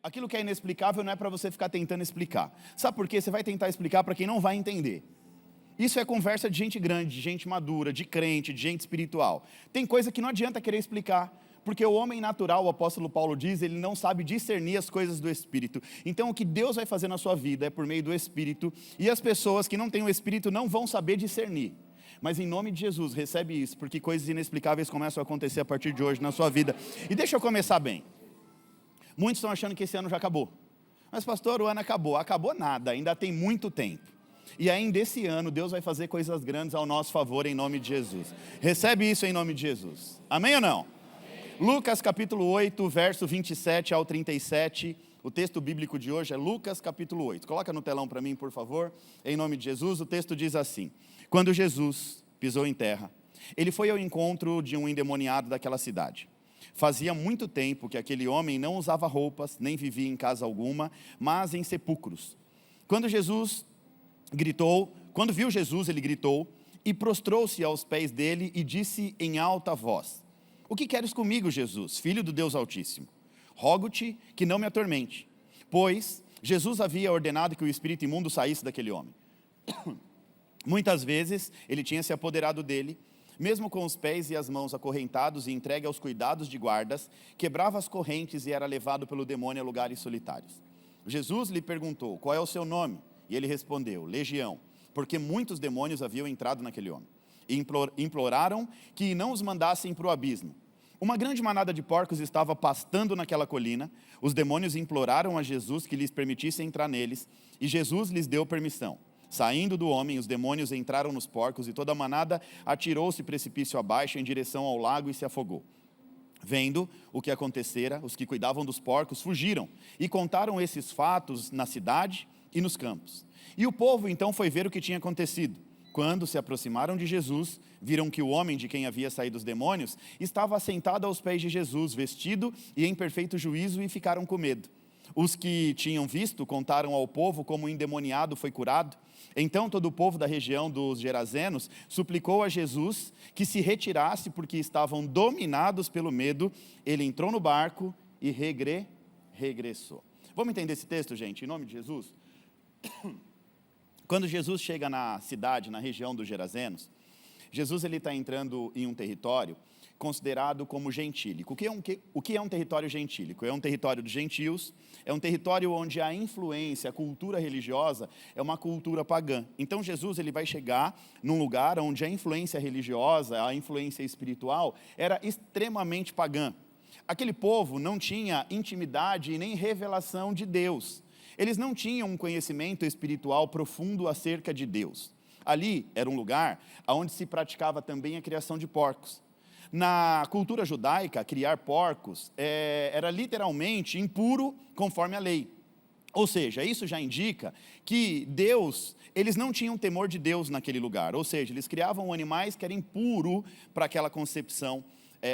Aquilo que é inexplicável não é para você ficar tentando explicar. Sabe por quê? Você vai tentar explicar para quem não vai entender. Isso é conversa de gente grande, de gente madura, de crente, de gente espiritual. Tem coisa que não adianta querer explicar, porque o homem natural, o apóstolo Paulo diz, ele não sabe discernir as coisas do Espírito. Então o que Deus vai fazer na sua vida é por meio do Espírito, e as pessoas que não têm o Espírito não vão saber discernir. Mas em nome de Jesus, recebe isso, porque coisas inexplicáveis começam a acontecer a partir de hoje na sua vida. E deixa eu começar bem. Muitos estão achando que esse ano já acabou. Mas pastor, o ano acabou. Acabou nada, ainda tem muito tempo. E ainda esse ano, Deus vai fazer coisas grandes ao nosso favor, em nome de Jesus. Recebe isso em nome de Jesus. Amém ou não? Amém. Lucas capítulo 8, verso 27 ao 37. O texto bíblico de hoje é Lucas capítulo 8. Coloca no telão para mim, por favor, em nome de Jesus. O texto diz assim: quando Jesus pisou em terra, ele foi ao encontro de um endemoniado daquela cidade. Fazia muito tempo que aquele homem não usava roupas, nem vivia em casa alguma, mas em sepulcros. Quando viu Jesus, ele gritou e prostrou-se aos pés dele e disse em alta voz: o que queres comigo, Jesus, filho do Deus Altíssimo? Rogo-te que não me atormente. Pois Jesus havia ordenado que o espírito imundo saísse daquele homem. Muitas vezes ele tinha se apoderado dele, mesmo com os pés e as mãos acorrentados e entregue aos cuidados de guardas, quebrava as correntes e era levado pelo demônio a lugares solitários. Jesus lhe perguntou: qual é o seu nome? E ele respondeu: Legião, porque muitos demônios haviam entrado naquele homem. E imploraram que não os mandassem para o abismo. Uma grande manada de porcos estava pastando naquela colina. Os demônios imploraram a Jesus que lhes permitisse entrar neles, e Jesus lhes deu permissão. Saindo do homem, os demônios entraram nos porcos, e toda a manada atirou-se precipício abaixo em direção ao lago e se afogou. Vendo o que acontecera, os que cuidavam dos porcos fugiram e contaram esses fatos na cidade e nos campos. E o povo então foi ver o que tinha acontecido. Quando se aproximaram de Jesus, viram que o homem de quem havia saído os demônios estava assentado aos pés de Jesus, vestido e em perfeito juízo, e ficaram com medo. Os que tinham visto contaram ao povo como o endemoniado foi curado. Então todo o povo da região dos Gerazenos suplicou a Jesus que se retirasse, porque estavam dominados pelo medo. Ele entrou no barco e regressou. Vamos entender esse texto, gente, em nome de Jesus? Quando Jesus chega na cidade, na região dos Gerazenos, Jesus está entrando em um território considerado como gentílico. O que é um território gentílico? É um território dos gentios, é um território onde a influência, a cultura religiosa é uma cultura pagã. Então Jesus vai chegar num lugar onde a influência religiosa, a influência espiritual era extremamente pagã. Aquele povo não tinha intimidade e nem revelação de Deus. Eles não tinham um conhecimento espiritual profundo acerca de Deus. Ali era um lugar onde se praticava também a criação de porcos. Na cultura judaica, criar porcos era literalmente impuro conforme a lei. Ou seja, isso já indica que eles não tinham temor de Deus naquele lugar. Ou seja, eles criavam animais que eram impuros para aquela concepção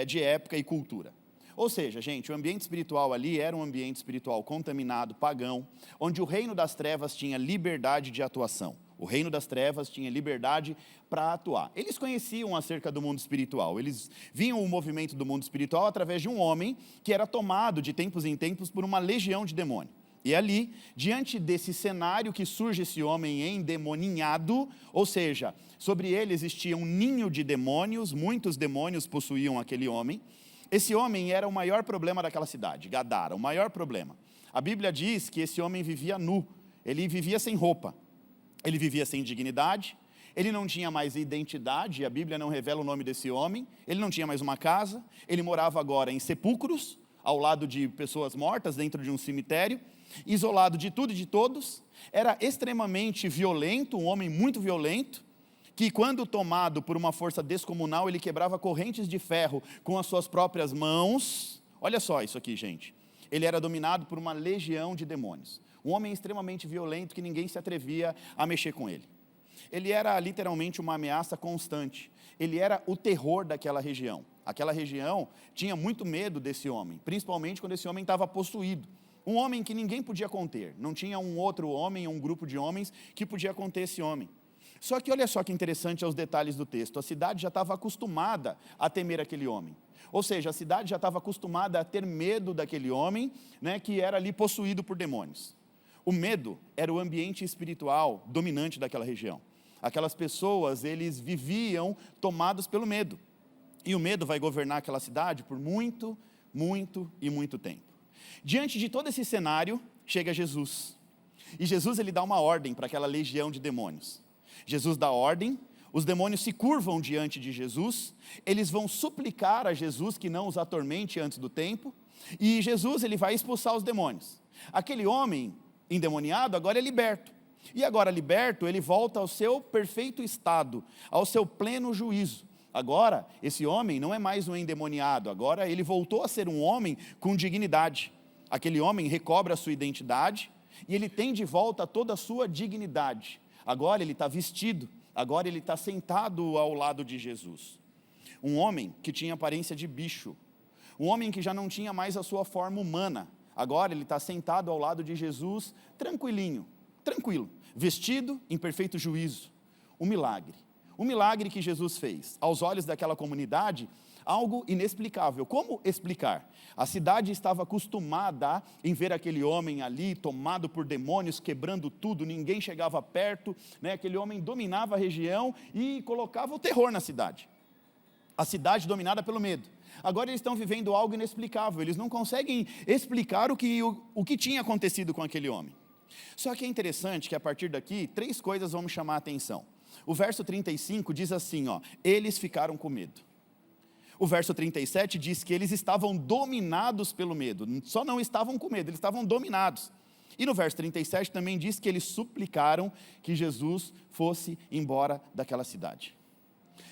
de época e cultura. Ou seja, gente, o ambiente espiritual ali era um ambiente espiritual contaminado, pagão, onde o reino das trevas tinha liberdade de atuação. O reino das trevas tinha liberdade para atuar. Eles conheciam acerca do mundo espiritual. Eles viam o movimento do mundo espiritual através de um homem que era tomado de tempos em tempos por uma legião de demônios. E ali, diante desse cenário que surge esse homem endemoninhado, ou seja, sobre ele existia um ninho de demônios, muitos demônios possuíam aquele homem. Esse homem era o maior problema daquela cidade, Gadara, o maior problema. A Bíblia diz que esse homem vivia nu, ele vivia sem roupa, ele vivia sem dignidade, ele não tinha mais identidade, a Bíblia não revela o nome desse homem, ele não tinha mais uma casa, ele morava agora em sepulcros, ao lado de pessoas mortas, dentro de um cemitério, isolado de tudo e de todos, era extremamente violento, um homem muito violento, que quando tomado por uma força descomunal, ele quebrava correntes de ferro com as suas próprias mãos. Olha só isso aqui, gente. Ele era dominado por uma legião de demônios. Um homem extremamente violento que ninguém se atrevia a mexer com ele. Ele era literalmente uma ameaça constante. Ele era o terror daquela região. Aquela região tinha muito medo desse homem, principalmente quando esse homem estava possuído. Um homem que ninguém podia conter. Não tinha um outro homem, um grupo de homens que podia conter esse homem. Só que olha só que interessante aos detalhes do texto. A cidade já estava acostumada a temer aquele homem. Ou seja, a cidade já estava acostumada a ter medo daquele homem, né, que era ali possuído por demônios. O medo era o ambiente espiritual dominante daquela região. Aquelas pessoas, eles viviam tomados pelo medo. E o medo vai governar aquela cidade por muito, muito e muito tempo. Diante de todo esse cenário, chega Jesus. E Jesus, ele dá uma ordem para aquela legião de demônios. Jesus dá ordem, os demônios se curvam diante de Jesus, eles vão suplicar a Jesus que não os atormente antes do tempo, e Jesus, ele vai expulsar os demônios. Aquele homem endemoniado agora é liberto. E agora liberto, ele volta ao seu perfeito estado, ao seu pleno juízo. Agora, esse homem não é mais um endemoniado, agora ele voltou a ser um homem com dignidade. Aquele homem recobra a sua identidade e ele tem de volta toda a sua dignidade. Agora ele está vestido, agora ele está sentado ao lado de Jesus. Um homem que tinha aparência de bicho, um homem que já não tinha mais a sua forma humana, agora ele está sentado ao lado de Jesus, tranquilo, vestido em perfeito juízo. Um milagre que Jesus fez, aos olhos daquela comunidade, algo inexplicável. Como explicar? A cidade estava acostumada em ver aquele homem ali, tomado por demônios, quebrando tudo, ninguém chegava perto, né? Aquele homem dominava a região e colocava o terror na cidade. A cidade dominada pelo medo. Agora eles estão vivendo algo inexplicável, eles não conseguem explicar o que tinha acontecido com aquele homem. Só que é interessante que a partir daqui, 3 coisas vão me chamar a atenção. O verso 35 diz assim, eles ficaram com medo. O verso 37 diz que eles estavam dominados pelo medo, só não estavam com medo, eles estavam dominados. E no verso 37 também diz que eles suplicaram que Jesus fosse embora daquela cidade.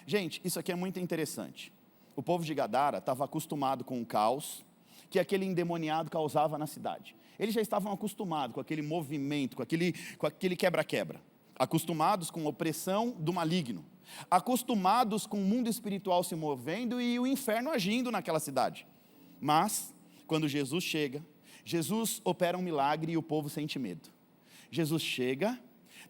Gente, isso aqui é muito interessante. O povo de Gadara estava acostumado com o caos que aquele endemoniado causava na cidade. Eles já estavam acostumados com aquele movimento, com aquele quebra-quebra. Acostumados com a opressão do maligno. Acostumados com o mundo espiritual se movendo e o inferno agindo naquela cidade. Mas, quando Jesus chega, Jesus opera um milagre e o povo sente medo. Jesus chega,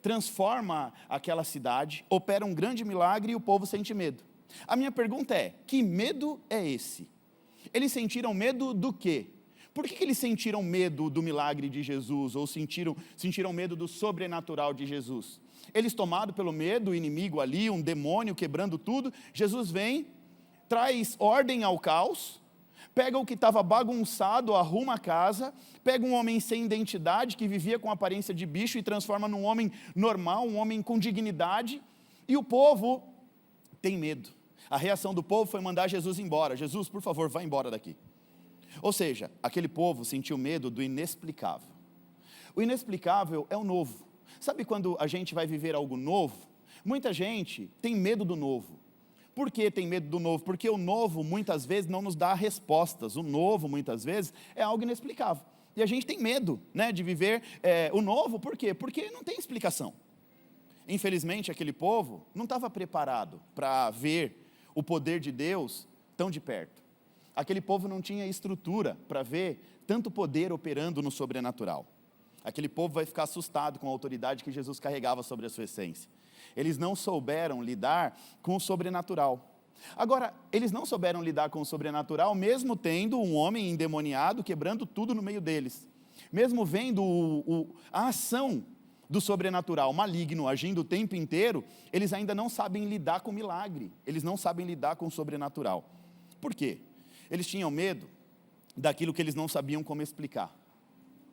transforma aquela cidade, opera um grande milagre e o povo sente medo. A minha pergunta é, que medo é esse? Eles sentiram medo do quê? Por que eles sentiram medo do milagre de Jesus, ou sentiram medo do sobrenatural de Jesus? Eles tomados pelo medo, o inimigo ali, um demônio quebrando tudo, Jesus vem, traz ordem ao caos, pega o que estava bagunçado, arruma a casa, pega um homem sem identidade, que vivia com aparência de bicho, e transforma num homem normal, um homem com dignidade, e o povo tem medo. A reação do povo foi mandar Jesus embora. Jesus, por favor, vá embora daqui. Ou seja, aquele povo sentiu medo do inexplicável. O inexplicável é o novo. Sabe quando a gente vai viver algo novo? Muita gente tem medo do novo. Por que tem medo do novo? Porque o novo muitas vezes não nos dá respostas. O novo muitas vezes é algo inexplicável. E a gente tem medo, né, de viver o novo. Por quê? Porque não tem explicação. Infelizmente, aquele povo não estava preparado para ver o poder de Deus tão de perto. Aquele povo não tinha estrutura para ver tanto poder operando no sobrenatural. Aquele povo vai ficar assustado com a autoridade que Jesus carregava sobre a sua essência. Eles não souberam lidar com o sobrenatural. Agora, eles não souberam lidar com o sobrenatural, mesmo tendo um homem endemoniado quebrando tudo no meio deles. Mesmo vendo a ação do sobrenatural maligno agindo o tempo inteiro, eles ainda não sabem lidar com o milagre. Eles não sabem lidar com o sobrenatural. Por quê? Eles tinham medo daquilo que eles não sabiam como explicar.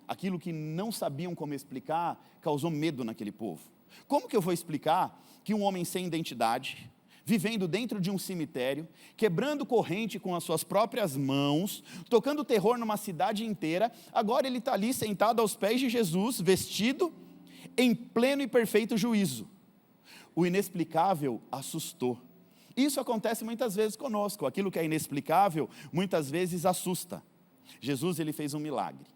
Aquilo que não sabiam como explicar causou medo naquele povo. Como que eu vou explicar que um homem sem identidade, vivendo dentro de um cemitério, quebrando corrente com as suas próprias mãos, tocando terror numa cidade inteira, agora ele está ali sentado aos pés de Jesus, vestido em pleno e perfeito juízo? O inexplicável assustou. Isso acontece muitas vezes conosco. Aquilo que é inexplicável, muitas vezes assusta. Jesus, ele fez um milagre.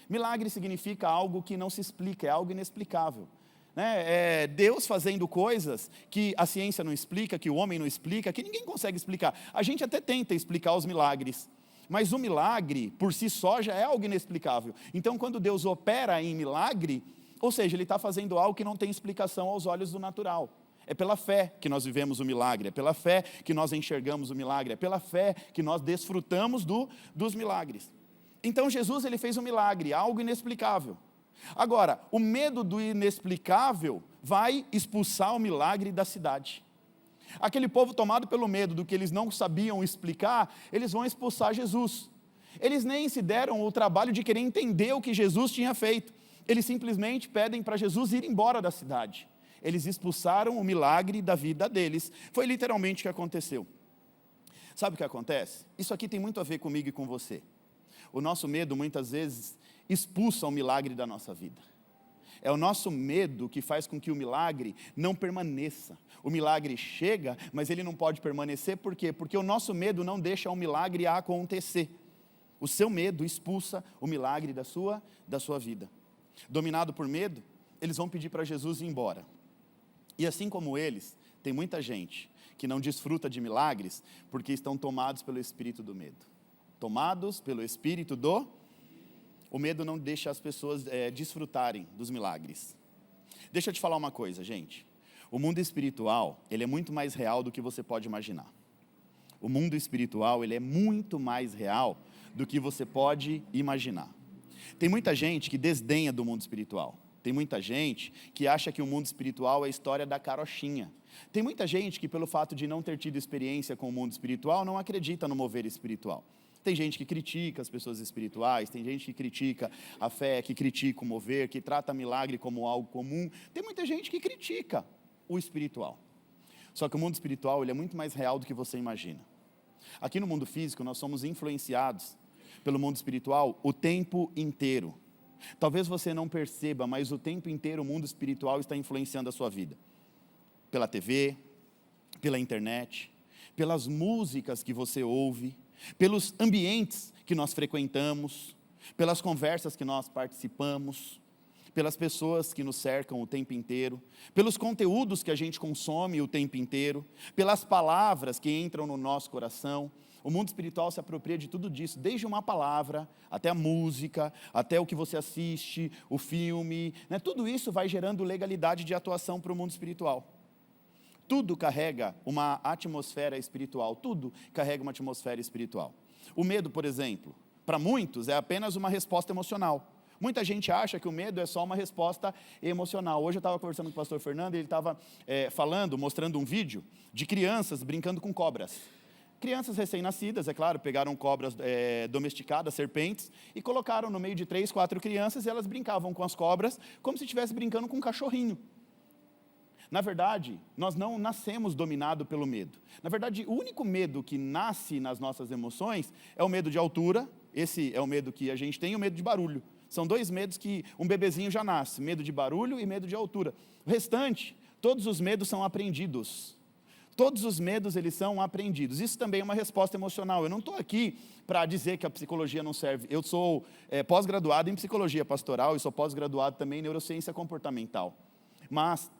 Milagre significa algo que não se explica, é algo inexplicável. É Deus fazendo coisas que a ciência não explica, que o homem não explica, que ninguém consegue explicar. A gente até tenta explicar os milagres, mas o milagre, por si só, já é algo inexplicável. Então, quando Deus opera em milagre, ou seja, Ele está fazendo algo que não tem explicação aos olhos do natural. É pela fé que nós vivemos o milagre, é pela fé que nós enxergamos o milagre, é pela fé que nós desfrutamos dos milagres. Então Jesus ele fez um milagre, algo inexplicável. Agora, o medo do inexplicável vai expulsar o milagre da cidade. Aquele povo tomado pelo medo do que eles não sabiam explicar, eles vão expulsar Jesus. Eles nem se deram o trabalho de querer entender o que Jesus tinha feito. Eles simplesmente pedem para Jesus ir embora da cidade. Eles expulsaram o milagre da vida deles. Foi literalmente o que aconteceu. Sabe o que acontece? Isso aqui tem muito a ver comigo e com você. O nosso medo, muitas vezes, expulsa o milagre da nossa vida. É o nosso medo que faz com que o milagre não permaneça. O milagre chega, mas ele não pode permanecer. Por quê? Porque o nosso medo não deixa o milagre acontecer. O seu medo expulsa o milagre da sua vida. Dominado por medo, eles vão pedir para Jesus ir embora. E assim como eles, tem muita gente que não desfruta de milagres porque estão tomados pelo espírito do medo. Tomados pelo espírito do... O medo não deixa as pessoas desfrutarem dos milagres. Deixa eu te falar uma coisa, gente. O mundo espiritual, ele é muito mais real do que você pode imaginar. O mundo espiritual, ele é muito mais real do que você pode imaginar. Tem muita gente que desdenha do mundo espiritual. Tem muita gente que acha que o mundo espiritual é a história da carochinha. Tem muita gente que, pelo fato de não ter tido experiência com o mundo espiritual, não acredita no mover espiritual. Tem gente que critica as pessoas espirituais, tem gente que critica a fé, que critica o mover, que trata milagre como algo comum. Tem muita gente que critica o espiritual. Só que o mundo espiritual ele é muito mais real do que você imagina. Aqui no mundo físico, nós somos influenciados pelo mundo espiritual o tempo inteiro. Talvez você não perceba, mas o tempo inteiro o mundo espiritual está influenciando a sua vida. Pela TV, pela internet, pelas músicas que você ouve, pelos ambientes que nós frequentamos, pelas conversas que nós participamos, pelas pessoas que nos cercam o tempo inteiro, pelos conteúdos que a gente consome o tempo inteiro, pelas palavras que entram no nosso coração. O mundo espiritual se apropria de tudo disso, desde uma palavra, até a música, até o que você assiste, o filme, né? Tudo isso vai gerando legalidade de atuação para o mundo espiritual. Tudo carrega uma atmosfera espiritual, tudo carrega uma atmosfera espiritual. O medo, por exemplo, para muitos é apenas uma resposta emocional. Muita gente acha que o medo é só uma resposta emocional. Hoje eu estava conversando com o pastor Fernando e ele estava mostrando um vídeo de crianças brincando com cobras. Crianças recém-nascidas, é claro, pegaram cobras domesticadas, serpentes, e colocaram no meio de 3, 4 crianças e elas brincavam com as cobras como se estivesse brincando com um cachorrinho. Na verdade, nós não nascemos dominados pelo medo. Na verdade, o único medo que nasce nas nossas emoções é o medo de altura, esse é o medo que a gente tem, e o medo de barulho. São 2 medos que um bebezinho já nasce, medo de barulho e medo de altura. O restante, todos os medos são aprendidos. Todos os medos, eles são aprendidos. Isso também é uma resposta emocional. Eu não estou aqui para dizer que a psicologia não serve. Eu sou pós-graduado em psicologia pastoral e sou pós-graduado também em neurociência comportamental. Mas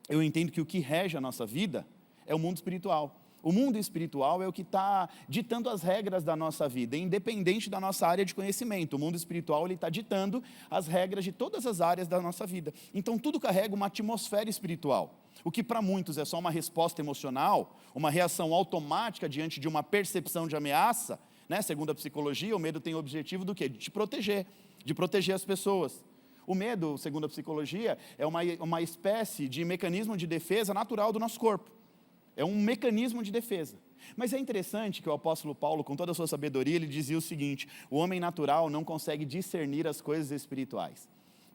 eu entendo que o que rege a nossa vida é o mundo espiritual. O mundo espiritual é o que está ditando as regras da nossa vida, independente da nossa área de conhecimento. O mundo espiritual está ditando as regras de todas as áreas da nossa vida. Então, tudo carrega uma atmosfera espiritual. O que para muitos é só uma resposta emocional, uma reação automática diante de uma percepção de ameaça, né? Segundo a psicologia, o medo tem o objetivo do quê? De te proteger, de proteger as pessoas. O medo, segundo a psicologia, é uma espécie de mecanismo de defesa natural do nosso corpo. É um mecanismo de defesa. Mas é interessante que o apóstolo Paulo, com toda a sua sabedoria, ele dizia o seguinte: o homem natural não consegue discernir as coisas espirituais.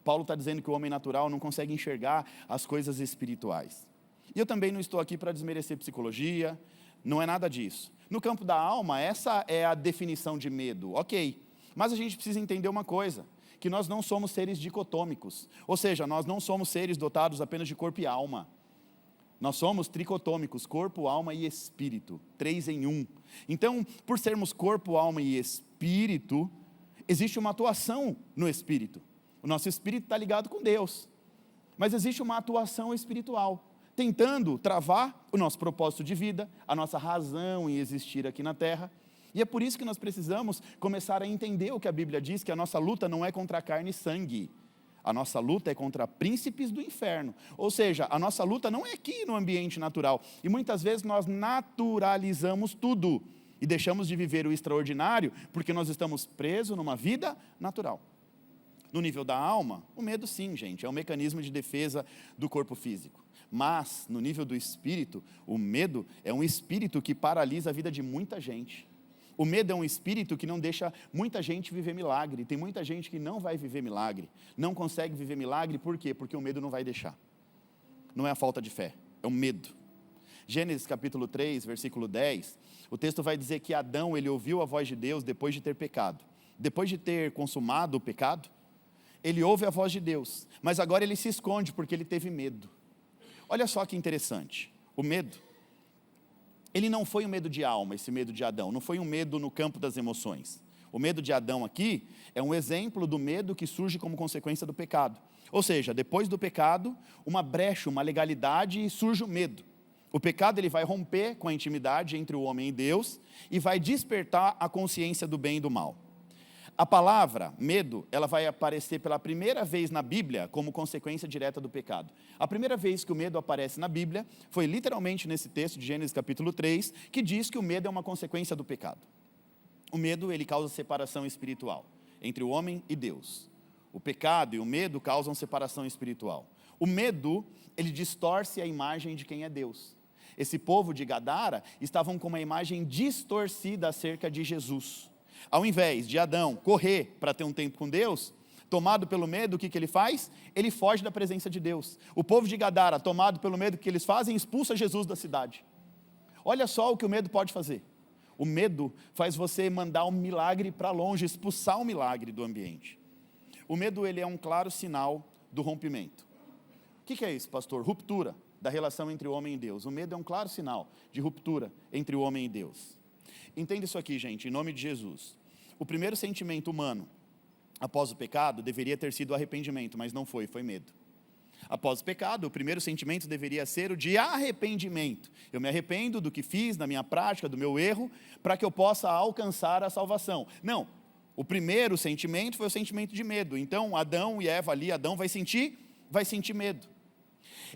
Paulo está dizendo que o homem natural não consegue enxergar as coisas espirituais. E eu também não estou aqui para desmerecer psicologia, não é nada disso. No campo da alma, essa é a definição de medo, ok. Mas a gente precisa entender uma coisa, que nós não somos seres dicotômicos. Ou seja, nós não somos seres dotados apenas de corpo e alma. Nós somos tricotômicos, corpo, alma e espírito, 3 em 1. Então, por sermos corpo, alma e espírito, existe uma atuação no espírito. O nosso espírito está ligado com Deus, mas existe uma atuação espiritual, tentando travar o nosso propósito de vida, a nossa razão em existir aqui na terra. E é por isso que nós precisamos começar a entender o que a Bíblia diz, que a nossa luta não é contra a carne e sangue. A nossa luta é contra príncipes do inferno. Ou seja, a nossa luta não é aqui no ambiente natural. E muitas vezes nós naturalizamos tudo e deixamos de viver o extraordinário porque nós estamos presos numa vida natural. No nível da alma, o medo sim, gente, é um mecanismo de defesa do corpo físico. Mas, no nível do espírito, o medo é um espírito que paralisa a vida de muita gente. O medo é um espírito que não deixa muita gente viver milagre. Tem muita gente que não vai viver milagre, não consegue viver milagre, por quê? Porque o medo não vai deixar. Não é a falta de fé, é o medo. Gênesis capítulo 3, versículo 10, o texto vai dizer que Adão, ele ouviu a voz de Deus depois de ter pecado. Depois de ter consumado o pecado, ele ouve a voz de Deus, mas agora ele se esconde porque ele teve medo. Olha só que interessante, o medo, ele não foi um medo de alma, esse medo de Adão, não foi um medo no campo das emoções. O medo de Adão aqui é um exemplo do medo que surge como consequência do pecado. Ou seja, depois do pecado, uma brecha, uma legalidade e surge o medo. O pecado ele vai romper com a intimidade entre o homem e Deus e vai despertar a consciência do bem e do mal. A palavra medo, ela vai aparecer pela primeira vez na Bíblia como consequência direta do pecado. A primeira vez que o medo aparece na Bíblia foi literalmente nesse texto de Gênesis capítulo 3, que diz que o medo é uma consequência do pecado. O medo, ele causa separação espiritual entre o homem e Deus. O pecado e o medo causam separação espiritual. O medo, ele distorce a imagem de quem é Deus. Esse povo de Gadara estavam com uma imagem distorcida acerca de Jesus. Ao invés de Adão correr para ter um tempo com Deus, tomado pelo medo, o que ele faz? Ele foge da presença de Deus. O povo de Gadara, tomado pelo medo, o que eles fazem? Expulsa Jesus da cidade. Olha só o que o medo pode fazer. O medo faz você mandar um milagre para longe, expulsar um milagre do ambiente. O medo, ele é um claro sinal do rompimento. O que é isso, pastor? Ruptura da relação entre o homem e Deus. O medo é um claro sinal de ruptura entre o homem e Deus. Entenda isso aqui, gente, em nome de Jesus. O primeiro sentimento humano após o pecado deveria ter sido arrependimento, mas não foi, foi medo. Após o pecado, o primeiro sentimento deveria ser o de arrependimento. Eu me arrependo do que fiz, da minha prática, do meu erro, para que eu possa alcançar a salvação. Não, o primeiro sentimento foi o sentimento de medo. Então, Adão e Eva ali, Adão vai sentir medo.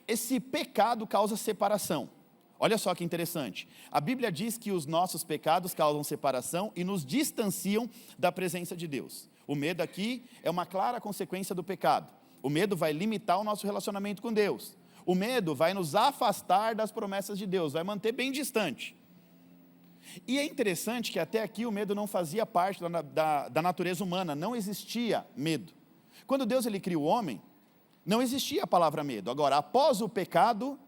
Esse pecado causa separação. Olha só que interessante, a Bíblia diz que os nossos pecados causam separação e nos distanciam da presença de Deus. O medo aqui é uma clara consequência do pecado. O medo vai limitar o nosso relacionamento com Deus. O medo vai nos afastar das promessas de Deus, vai manter bem distante. E é interessante que até aqui o medo não fazia parte da natureza humana, não existia medo. Quando Deus ele cria o homem, não existia a palavra medo. Agora, após o pecado,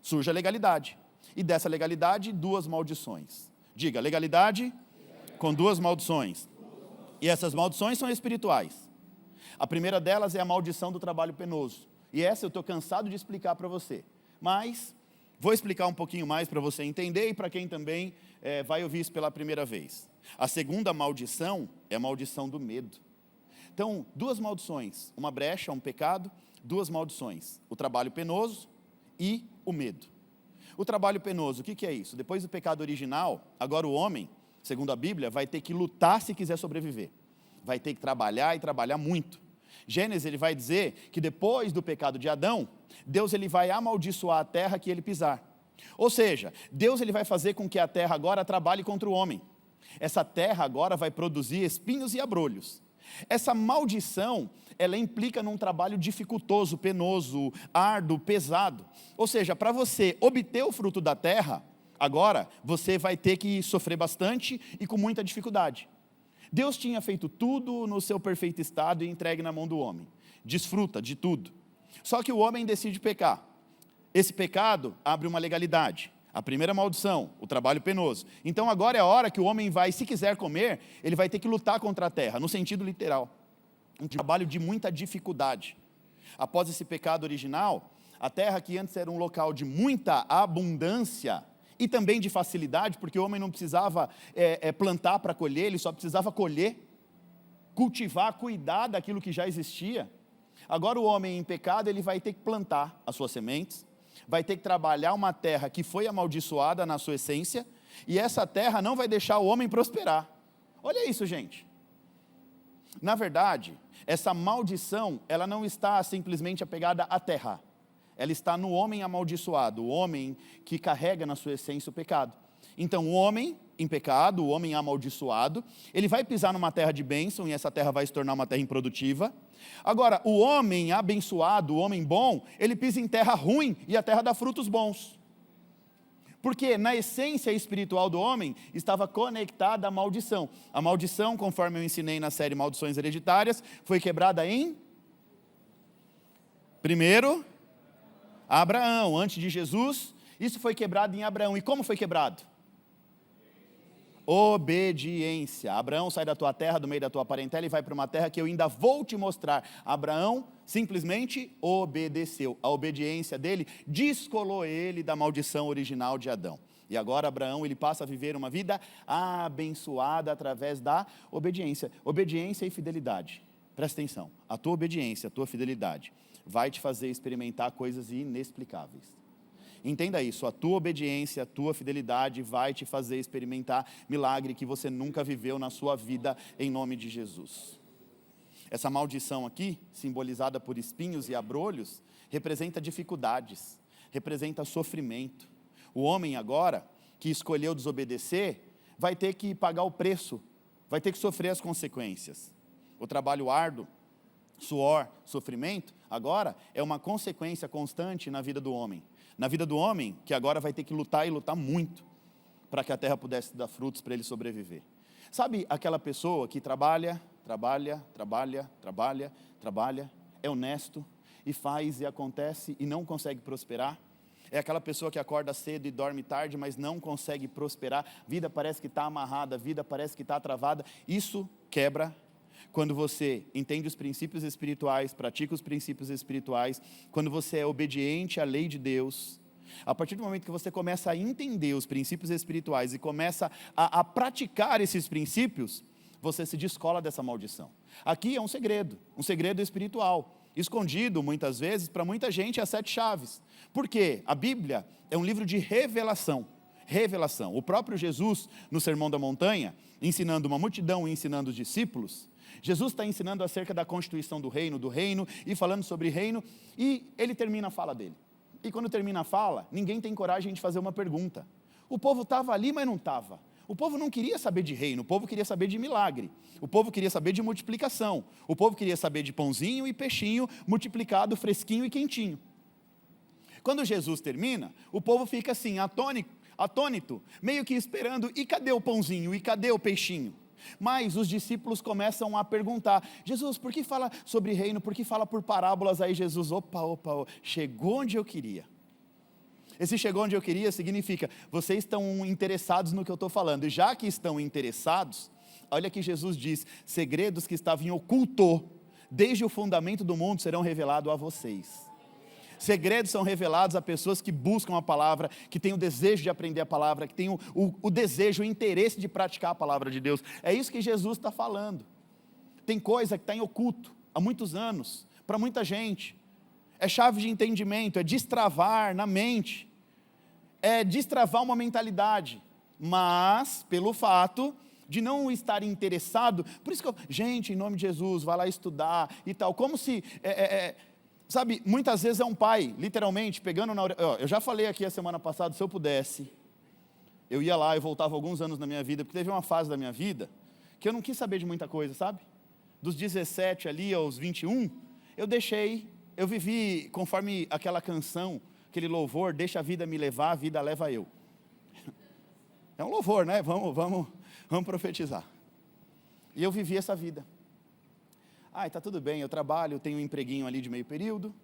surge a legalidade. E dessa legalidade, 2 maldições. Diga, legalidade com 2 maldições. E essas maldições são espirituais. A primeira delas é a maldição do trabalho penoso. E essa eu estou cansado de explicar para você. Mas vou explicar um pouquinho mais para você entender e para quem também vai ouvir isso pela primeira vez. A segunda maldição é a maldição do medo. Então, 2 maldições. Uma brecha, um pecado, 2 maldições. O trabalho penoso e o medo. O trabalho penoso, o que é isso? Depois do pecado original, agora o homem, segundo a Bíblia, vai ter que lutar se quiser sobreviver. Vai ter que trabalhar e trabalhar muito. Gênesis ele vai dizer que depois do pecado de Adão, Deus ele vai amaldiçoar a terra que ele pisar. Ou seja, Deus ele vai fazer com que a terra agora trabalhe contra o homem. Essa terra agora vai produzir espinhos e abrolhos. Essa maldição, ela implica num trabalho dificultoso, penoso, árduo, pesado. Ou seja, para você obter o fruto da terra, agora você vai ter que sofrer bastante e com muita dificuldade. Deus tinha feito tudo no seu perfeito estado e entregue na mão do homem. Desfruta de tudo. Só que o homem decide pecar. Esse pecado abre uma legalidade. A primeira maldição, o trabalho penoso. Então agora é a hora que o homem vai, se quiser comer, ele vai ter que lutar contra a terra, no sentido literal. Um trabalho de muita dificuldade. Após esse pecado original, a terra que antes era um local de muita abundância e também de facilidade, porque o homem não precisava plantar para colher, ele só precisava colher, cultivar, cuidar daquilo que já existia. Agora o homem em pecado, ele vai ter que plantar as suas sementes, vai ter que trabalhar uma terra que foi amaldiçoada na sua essência, e essa terra não vai deixar o homem prosperar. Olha isso, gente. Na verdade, essa maldição, ela não está simplesmente apegada à terra. Ela está no homem amaldiçoado, o homem que carrega na sua essência o pecado. Então, o homem em pecado, o homem amaldiçoado, ele vai pisar numa terra de bênção, e essa terra vai se tornar uma terra improdutiva. Agora, o homem abençoado, o homem bom, ele pisa em terra ruim, e a terra dá frutos bons. Porque na essência espiritual do homem estava conectada à maldição. A maldição, conforme eu ensinei na série Maldições Hereditárias, foi quebrada em primeiro Abraão, antes de Jesus. Isso foi quebrado em Abraão. E como foi quebrado? Obediência. Abraão, sai da tua terra, do meio da tua parentela, e vai para uma terra que eu ainda vou te mostrar. Abraão simplesmente obedeceu. A obediência dele descolou ele da maldição original de Adão. E agora Abraão, ele passa a viver uma vida abençoada através da obediência. Obediência e fidelidade. Presta atenção. A tua obediência, a tua fidelidade vai te fazer experimentar coisas inexplicáveis. Entenda isso, a tua obediência, a tua fidelidade vai te fazer experimentar milagre que você nunca viveu na sua vida, em nome de Jesus. Essa maldição aqui, simbolizada por espinhos e abrolhos, representa dificuldades, representa sofrimento. O homem agora, que escolheu desobedecer, vai ter que pagar o preço, vai ter que sofrer as consequências. O trabalho árduo, suor, sofrimento, agora é uma consequência constante na vida do homem. Na vida do homem, que agora vai ter que lutar e lutar muito, para que a terra pudesse dar frutos para ele sobreviver. Sabe aquela pessoa que trabalha, é honesto, e faz e acontece e não consegue prosperar? É aquela pessoa que acorda cedo e dorme tarde, mas não consegue prosperar, a vida parece que está amarrada, a vida parece que está travada. Isso quebra quando você entende os princípios espirituais, pratica os princípios espirituais, quando você é obediente à lei de Deus. A partir do momento que você começa a entender os princípios espirituais e começa a praticar esses princípios, você se descola dessa maldição. Aqui é um segredo espiritual, escondido muitas vezes para muita gente, as 7 chaves. Por quê? A Bíblia é um livro de revelação. O próprio Jesus, no Sermão da Montanha, ensinando uma multidão e ensinando os discípulos, Jesus está ensinando acerca da constituição do reino, e falando sobre reino, e ele termina a fala dele. E quando termina a fala, ninguém tem coragem de fazer uma pergunta. O povo estava ali, mas não estava. O povo não queria saber de reino, o povo queria saber de milagre. O povo queria saber de multiplicação. O povo queria saber de pãozinho e peixinho multiplicado, fresquinho e quentinho. Quando Jesus termina, o povo fica assim, atônito, meio que esperando, e cadê o pãozinho, e cadê o peixinho? Mas os discípulos começam a perguntar, Jesus, por que fala sobre reino, por que fala por parábolas? Aí Jesus, opa, chegou onde eu queria. Esse chegou onde eu queria significa, vocês estão interessados no que eu estou falando, e já que estão interessados, olha que Jesus diz, segredos que estavam em oculto, desde o fundamento do mundo serão revelados a vocês. Segredos são revelados a pessoas que buscam a palavra, que têm o desejo de aprender a palavra, que têm o desejo, o interesse de praticar a palavra de Deus. É isso que Jesus está falando. Tem coisa que está em oculto há muitos anos, para muita gente. É chave de entendimento, é destravar na mente, é destravar uma mentalidade, mas pelo fato de não estar interessado, por isso que gente, em nome de Jesus, vai lá estudar e tal, como se... Sabe, muitas vezes é um pai, literalmente, pegando na orelha. Eu já falei aqui a semana passada, se eu pudesse, eu ia lá, eu voltava alguns anos na minha vida, porque teve uma fase da minha vida, que eu não quis saber de muita coisa, sabe? Dos 17 ali aos 21, eu vivi conforme aquela canção, aquele louvor, deixa a vida me levar, a vida leva eu. É um louvor, né? Vamos profetizar. E eu vivi essa vida. Tá tudo bem, eu trabalho, tenho um empreguinho ali de meio período,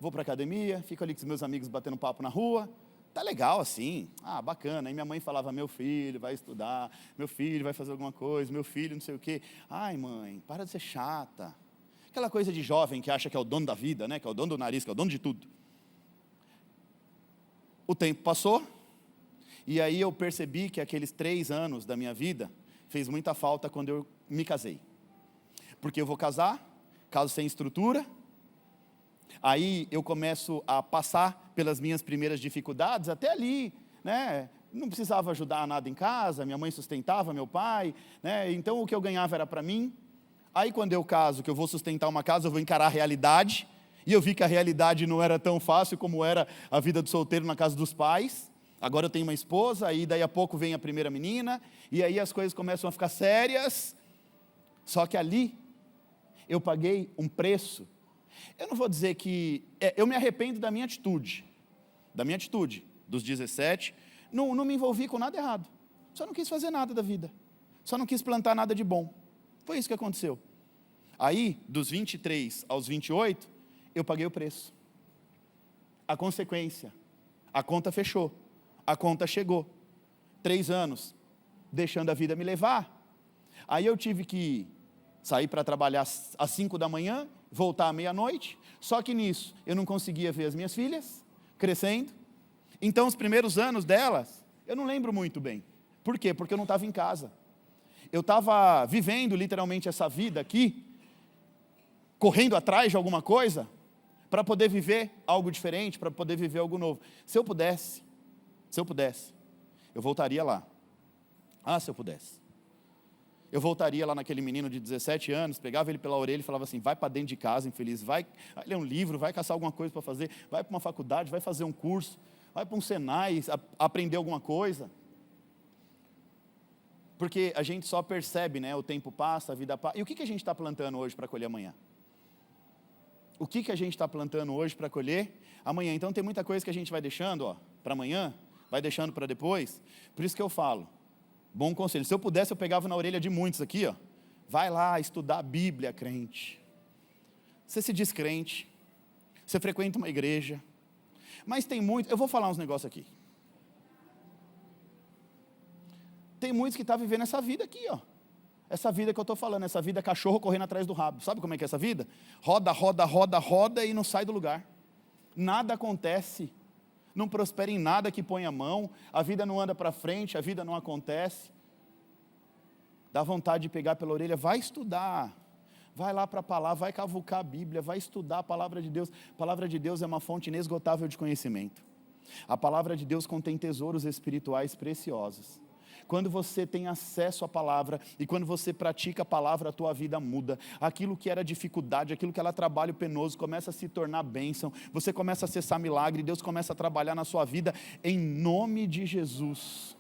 vou para a academia, fico ali com os meus amigos batendo papo na rua, tá legal assim, bacana. Aí minha mãe falava, meu filho vai estudar, meu filho vai fazer alguma coisa, meu filho não sei o quê. Ai mãe, para de ser chata. Aquela coisa de jovem que acha que é o dono da vida, né? Que é o dono do nariz, que é o dono de tudo. O tempo passou, e aí eu percebi que aqueles 3 anos da minha vida fez muita falta quando eu me casei. Porque eu vou casar, caso sem estrutura, aí eu começo a passar pelas minhas primeiras dificuldades, até ali, né? Não precisava ajudar nada em casa, minha mãe sustentava meu pai, né? Então o que eu ganhava era para mim. Aí quando eu caso, que eu vou sustentar uma casa, eu vou encarar a realidade, e eu vi que a realidade não era tão fácil como era a vida do solteiro na casa dos pais. Agora eu tenho uma esposa, aí daí a pouco vem a primeira menina, e aí as coisas começam a ficar sérias. Só que ali, eu paguei um preço. Eu não vou dizer que... eu me arrependo da minha atitude, dos 17, não me envolvi com nada errado. Só não quis fazer nada da vida. Só não quis plantar nada de bom. Foi isso que aconteceu. Aí, dos 23 aos 28, eu paguei o preço. A consequência, a conta fechou, a conta chegou. 3 anos, deixando a vida me levar. Aí eu tive que sair para trabalhar às 5 da manhã, voltar à meia-noite. Só que nisso, eu não conseguia ver as minhas filhas crescendo. Então, os primeiros anos delas, eu não lembro muito bem. Por quê? Porque eu não estava em casa. Eu estava vivendo literalmente essa vida aqui, correndo atrás de alguma coisa, para poder viver algo diferente, para poder viver algo novo. Se eu pudesse, eu voltaria lá. Se eu pudesse. Eu voltaria lá naquele menino de 17 anos, pegava ele pela orelha e falava assim, vai para dentro de casa, infeliz, vai ler um livro, vai caçar alguma coisa para fazer, vai para uma faculdade, vai fazer um curso, vai para um Senai, aprender alguma coisa. Porque a gente só percebe, né? O tempo passa, a vida passa. E o que a gente está plantando hoje para colher amanhã? O que a gente está plantando hoje para colher amanhã? Então tem muita coisa que a gente vai deixando para amanhã, vai deixando para depois. Por isso que eu falo, bom conselho. Se eu pudesse, eu pegava na orelha de muitos aqui, vai lá estudar a Bíblia, crente. Você se diz crente, você frequenta uma igreja, mas tem muito, eu vou falar uns negócios aqui. Tem muitos que estão vivendo essa vida aqui, essa vida que eu estou falando, essa vida cachorro correndo atrás do rabo. Sabe como é que é essa vida? Roda e não sai do lugar. Nada acontece, não prospera em nada que põe a mão, a vida não anda para frente, a vida não acontece. Dá vontade de pegar pela orelha, vai estudar, vai lá para a palavra, vai cavucar a Bíblia, vai estudar a palavra de Deus. A palavra de Deus é uma fonte inesgotável de conhecimento. A palavra de Deus contém tesouros espirituais preciosos. Quando você tem acesso à palavra e quando você pratica a palavra, a tua vida muda. Aquilo que era dificuldade, aquilo que era trabalho penoso, começa a se tornar bênção. Você começa a acessar milagre, Deus começa a trabalhar na sua vida em nome de Jesus.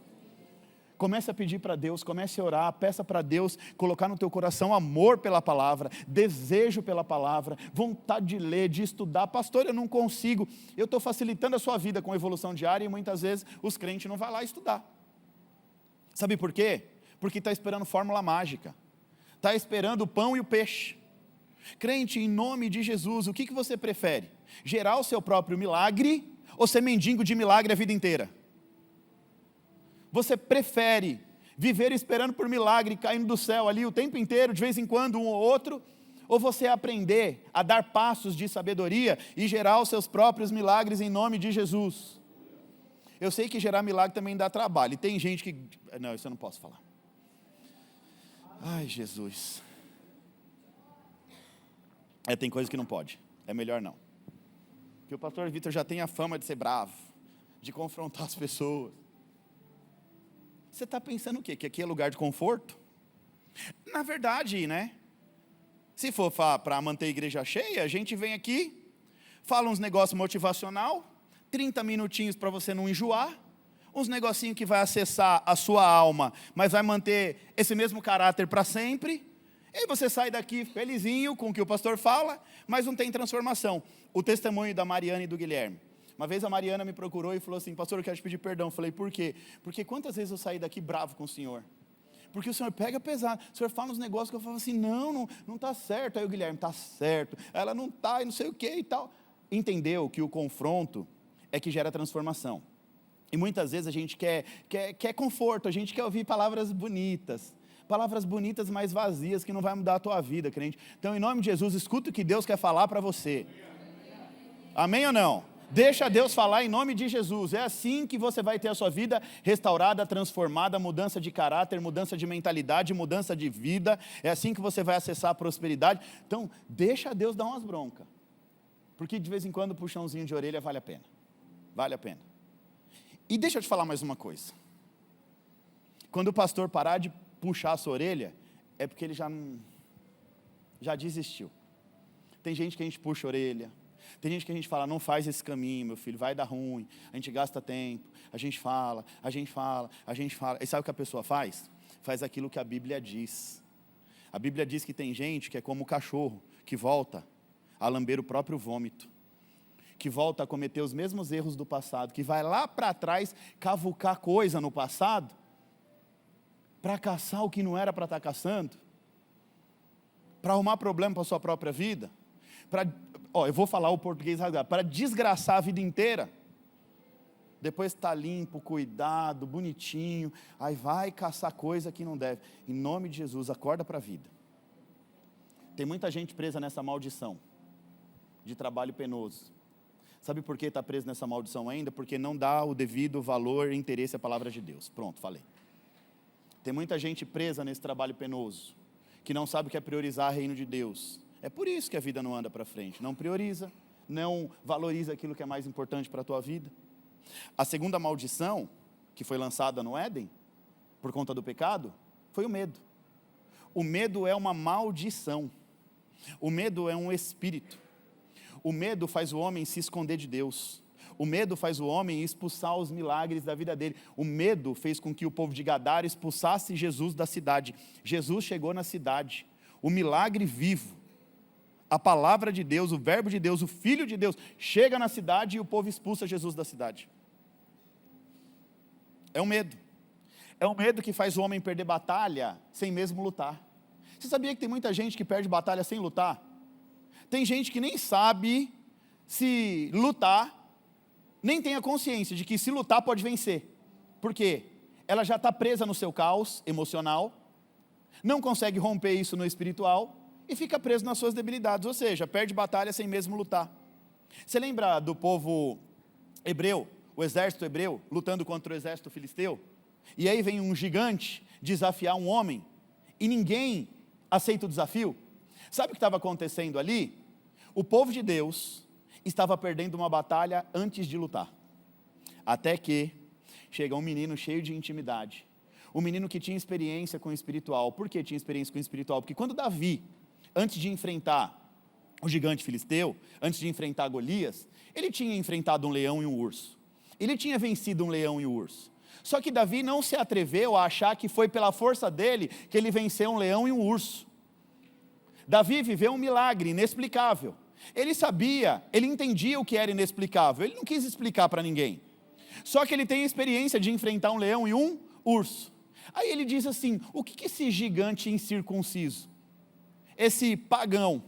Comece a pedir para Deus, comece a orar, peça para Deus colocar no teu coração amor pela palavra, desejo pela palavra, vontade de ler, de estudar. Pastor, eu não consigo. Eu estou facilitando a sua vida com evolução diária e muitas vezes os crentes não vão lá estudar. Sabe por quê? Porque está esperando fórmula mágica. Está esperando o pão e o peixe. Crente, em nome de Jesus, o que você prefere? Gerar o seu próprio milagre ou ser mendigo de milagre a vida inteira? Você prefere viver esperando por milagre caindo do céu ali o tempo inteiro, de vez em quando um ou outro? Ou você aprender a dar passos de sabedoria e gerar os seus próprios milagres em nome de Jesus? Eu sei que gerar milagre também dá trabalho. E tem gente que... Não, isso eu não posso falar. Ai, Jesus. Tem coisa que não pode. É melhor não. Porque o pastor Vitor já tem a fama de ser bravo, de confrontar as pessoas. Você está pensando o quê? Que aqui é lugar de conforto? Na verdade, né? Se for para manter a igreja cheia, a gente vem aqui, fala uns negócios motivacional, 30 minutinhos para você não enjoar, uns negocinhos que vai acessar a sua alma, mas vai manter esse mesmo caráter para sempre, e aí você sai daqui felizinho com o que o pastor fala, mas não tem transformação. O testemunho da Mariana e do Guilherme. Uma vez a Mariana me procurou e falou assim, pastor, eu quero te pedir perdão. Eu falei, por quê? Porque quantas vezes eu saí daqui bravo com o senhor? Porque o senhor pega pesado, o senhor fala uns negócios que eu falo assim, não está certo. Aí o Guilherme, está certo, ela não está, e não sei o que e tal. Entendeu que o confronto é que gera transformação. E muitas vezes a gente quer conforto, a gente quer ouvir palavras bonitas, mais vazias que não vai mudar a tua vida, crente. Então, em nome de Jesus, escuta o que Deus quer falar para você. Amém ou não? Deixa Deus falar em nome de Jesus. É assim que você vai ter a sua vida restaurada, transformada, mudança de caráter, mudança de mentalidade, mudança de vida. É assim que você vai acessar a prosperidade. Então, deixa Deus dar umas broncas. Porque de vez em quando, puxãozinho de orelha vale a pena. Vale a pena. E deixa eu te falar mais uma coisa. Quando o pastor parar de puxar a sua orelha, é porque ele já não... já desistiu. Tem gente que a gente puxa a orelha, tem gente que a gente fala, não faz esse caminho, meu filho, vai dar ruim, a gente gasta tempo, a gente fala, e sabe o que a pessoa faz? Faz aquilo que a Bíblia diz. A Bíblia diz que tem gente que é como o cachorro, que volta a lamber o próprio vômito, que volta a cometer os mesmos erros do passado, que vai lá para trás cavucar coisa no passado, para caçar o que não era para estar caçando, para arrumar problema para a sua própria vida, eu vou falar o português rasgado, para desgraçar a vida inteira, depois está limpo, cuidado, bonitinho, aí vai caçar coisa que não deve. Em nome de Jesus, acorda para a vida. Tem muita gente presa nessa maldição de trabalho penoso. Sabe por que está preso nessa maldição ainda? Porque não dá o devido valor e interesse à palavra de Deus. Pronto, falei. Tem muita gente presa nesse trabalho penoso, que não sabe o que é priorizar o reino de Deus. É por isso que a vida não anda para frente. Não prioriza, não valoriza aquilo que é mais importante para a tua vida. A segunda maldição, que foi lançada no Éden, por conta do pecado, foi o medo. O medo é uma maldição. O medo é um espírito. O medo faz o homem se esconder de Deus. O medo faz o homem expulsar os milagres da vida dele. O medo fez com que o povo de Gadara expulsasse Jesus da cidade. Jesus chegou na cidade. O milagre vivo, a palavra de Deus, o verbo de Deus, o Filho de Deus, chega na cidade e o povo expulsa Jesus da cidade. É um medo. É um medo que faz o homem perder batalha sem mesmo lutar. Você sabia que tem muita gente que perde batalha sem lutar? Tem gente que nem sabe se lutar, nem tem a consciência de que se lutar pode vencer. Por quê? Ela já está presa no seu caos emocional, não consegue romper isso no espiritual e fica preso nas suas debilidades, ou seja, perde batalha sem mesmo lutar. Você lembra do povo hebreu, o exército hebreu, lutando contra o exército filisteu? E aí vem um gigante desafiar um homem, e ninguém aceita o desafio. Sabe o que estava acontecendo ali? O povo de Deus estava perdendo uma batalha antes de lutar. Até que chega um menino cheio de intimidade, um menino que tinha experiência com o espiritual. Por que tinha experiência com o espiritual? Porque quando Davi, antes de enfrentar o gigante filisteu, antes de enfrentar Golias, ele tinha enfrentado um leão e um urso. Ele tinha vencido um leão e um urso. Só que Davi não se atreveu a achar que foi pela força dele que ele venceu um leão e um urso. Davi viveu um milagre inexplicável. Ele sabia, ele entendia o que era inexplicável. Ele não quis explicar para ninguém. Só que ele tem a experiência de enfrentar um leão e um urso. Aí ele diz assim, o que esse gigante incircunciso, esse pagão,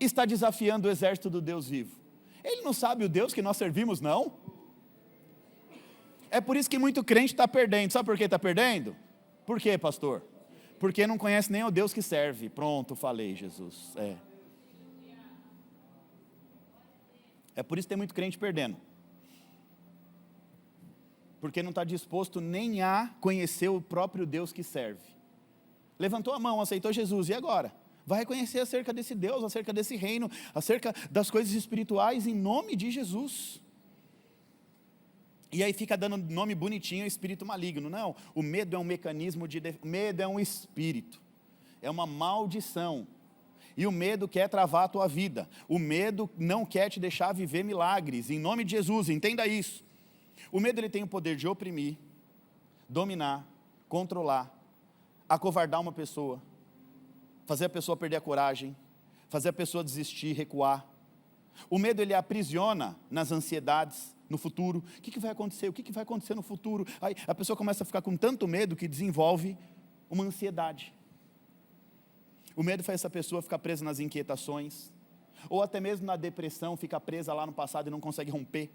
está desafiando o exército do Deus vivo? Ele não sabe o Deus que nós servimos, não? É por isso que muito crente está perdendo. Sabe por que está perdendo? Por quê, pastor? Porque não conhece nem o Deus que serve. Pronto, falei, Jesus. É por isso que tem muito crente perdendo. Porque não está disposto nem a conhecer o próprio Deus que serve. Levantou a mão, aceitou Jesus, e agora? Vai reconhecer acerca desse Deus, acerca desse reino, acerca das coisas espirituais, em nome de Jesus. E aí fica dando nome bonitinho, espírito maligno. Não, o medo é um mecanismo medo é um espírito, é uma maldição. E o medo quer travar a tua vida. O medo não quer te deixar viver milagres, em nome de Jesus, entenda isso. O medo ele tem o poder de oprimir, dominar, controlar, acovardar uma pessoa, fazer a pessoa perder a coragem, fazer a pessoa desistir, recuar. O medo ele aprisiona nas ansiedades, no futuro. O que vai acontecer? O que vai acontecer no futuro? Aí a pessoa começa a ficar com tanto medo que desenvolve uma ansiedade. O medo faz essa pessoa ficar presa nas inquietações, ou até mesmo na depressão, fica presa lá no passado e não consegue romper.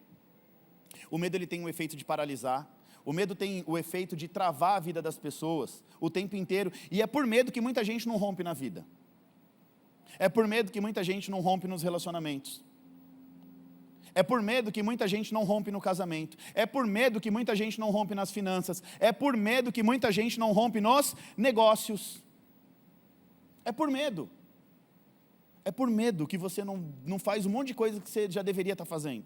O medo ele tem o efeito de paralisar. O medo tem o efeito de travar a vida das pessoas o tempo inteiro. E é por medo que muita gente não rompe na vida. É por medo que muita gente não rompe nos relacionamentos. É por medo que muita gente não rompe no casamento. É por medo que muita gente não rompe nas finanças. É por medo que muita gente não rompe nos negócios. É por medo. É por medo que você não faz um monte de coisa que você já deveria estar fazendo.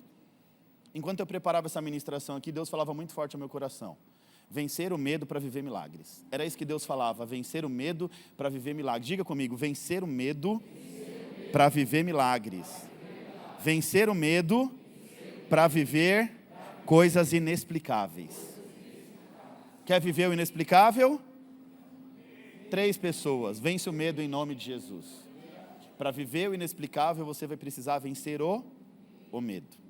Enquanto eu preparava essa ministração aqui, Deus falava muito forte ao meu coração. Vencer o medo para viver milagres. Era isso que Deus falava, vencer o medo para viver milagres. Diga comigo, vencer o medo para viver milagres. Vencer o medo para viver coisas inexplicáveis. Quer viver o inexplicável? 3 pessoas. Vence o medo em nome de Jesus. Para viver o inexplicável, você vai precisar vencer o medo.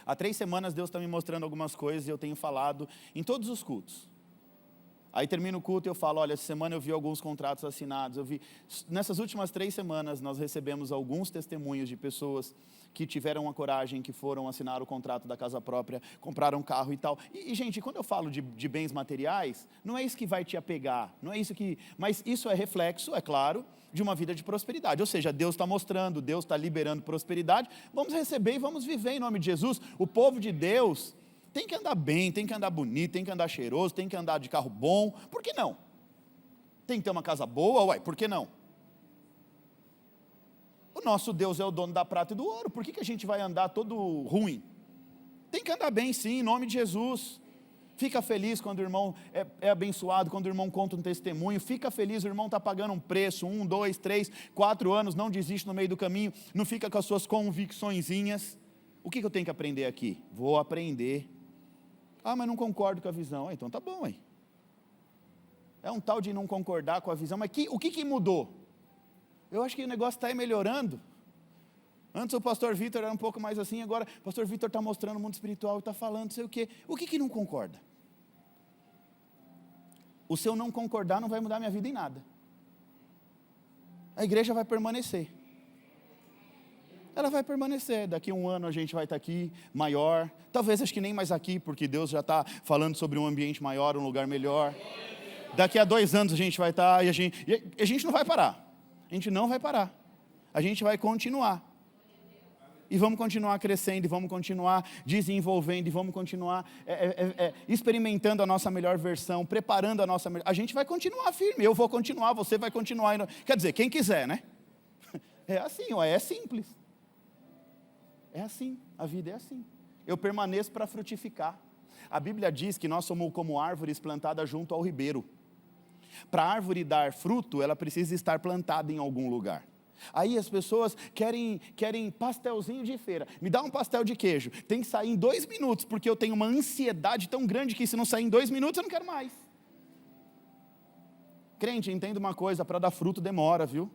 Há 3 semanas Deus está me mostrando algumas coisas e eu tenho falado em todos os cultos. Aí termina o culto e eu falo, olha, essa semana eu vi alguns contratos assinados, nessas últimas 3 semanas nós recebemos alguns testemunhos de pessoas que tiveram a coragem, que foram assinar o contrato da casa própria, compraram um carro e tal. E gente, quando eu falo de bens materiais, não é isso que vai te apegar, não é isso que, mas isso é reflexo, é claro, de uma vida de prosperidade. Ou seja, Deus está mostrando, Deus está liberando prosperidade, vamos receber e vamos viver em nome de Jesus. O povo de Deus tem que andar bem, tem que andar bonito, tem que andar cheiroso, tem que andar de carro bom, por que não? Tem que ter uma casa boa, uai, por que não? O nosso Deus é o dono da prata e do ouro, por que a gente vai andar todo ruim? Tem que andar bem sim, em nome de Jesus. Fica feliz quando o irmão é abençoado, quando o irmão conta um testemunho, fica feliz, o irmão está pagando um preço, 1, 2, 3, 4 anos, não desiste no meio do caminho, não fica com as suas convicçõezinhas. O que eu tenho que aprender aqui? Vou aprender. Ah, mas não concordo com a visão. Então tá bom, aí. É um tal de não concordar com a visão, mas o que mudou? Eu acho que o negócio está melhorando. Antes o pastor Vitor era um pouco mais assim, agora o pastor Vitor está mostrando o mundo espiritual, está falando não sei o quê. O que não concorda? O seu não concordar não vai mudar minha vida em nada. A igreja vai permanecer. Ela vai permanecer, daqui a 1 ano a gente vai estar aqui, maior, talvez acho que nem mais aqui, porque Deus já está falando sobre um ambiente maior, um lugar melhor. Daqui a 2 anos a gente vai estar, e a gente não vai parar, a gente não vai parar, a gente vai continuar. E vamos continuar crescendo, e vamos continuar desenvolvendo, e vamos continuar experimentando a nossa melhor versão, preparando a nossa melhor. A gente vai continuar firme, eu vou continuar, você vai continuar. Quer dizer, quem quiser, né? É assim, é simples. É assim, a vida é assim. Eu permaneço para frutificar. A Bíblia diz que nós somos como árvores plantadas junto ao ribeiro. Para a árvore dar fruto, ela precisa estar plantada em algum lugar. Aí as pessoas querem pastelzinho de feira. Me dá um pastel de queijo. Tem que sair em 2 minutos, porque eu tenho uma ansiedade tão grande que se não sair em 2 minutos, eu não quero mais. Crente, entenda uma coisa, para dar fruto demora, viu?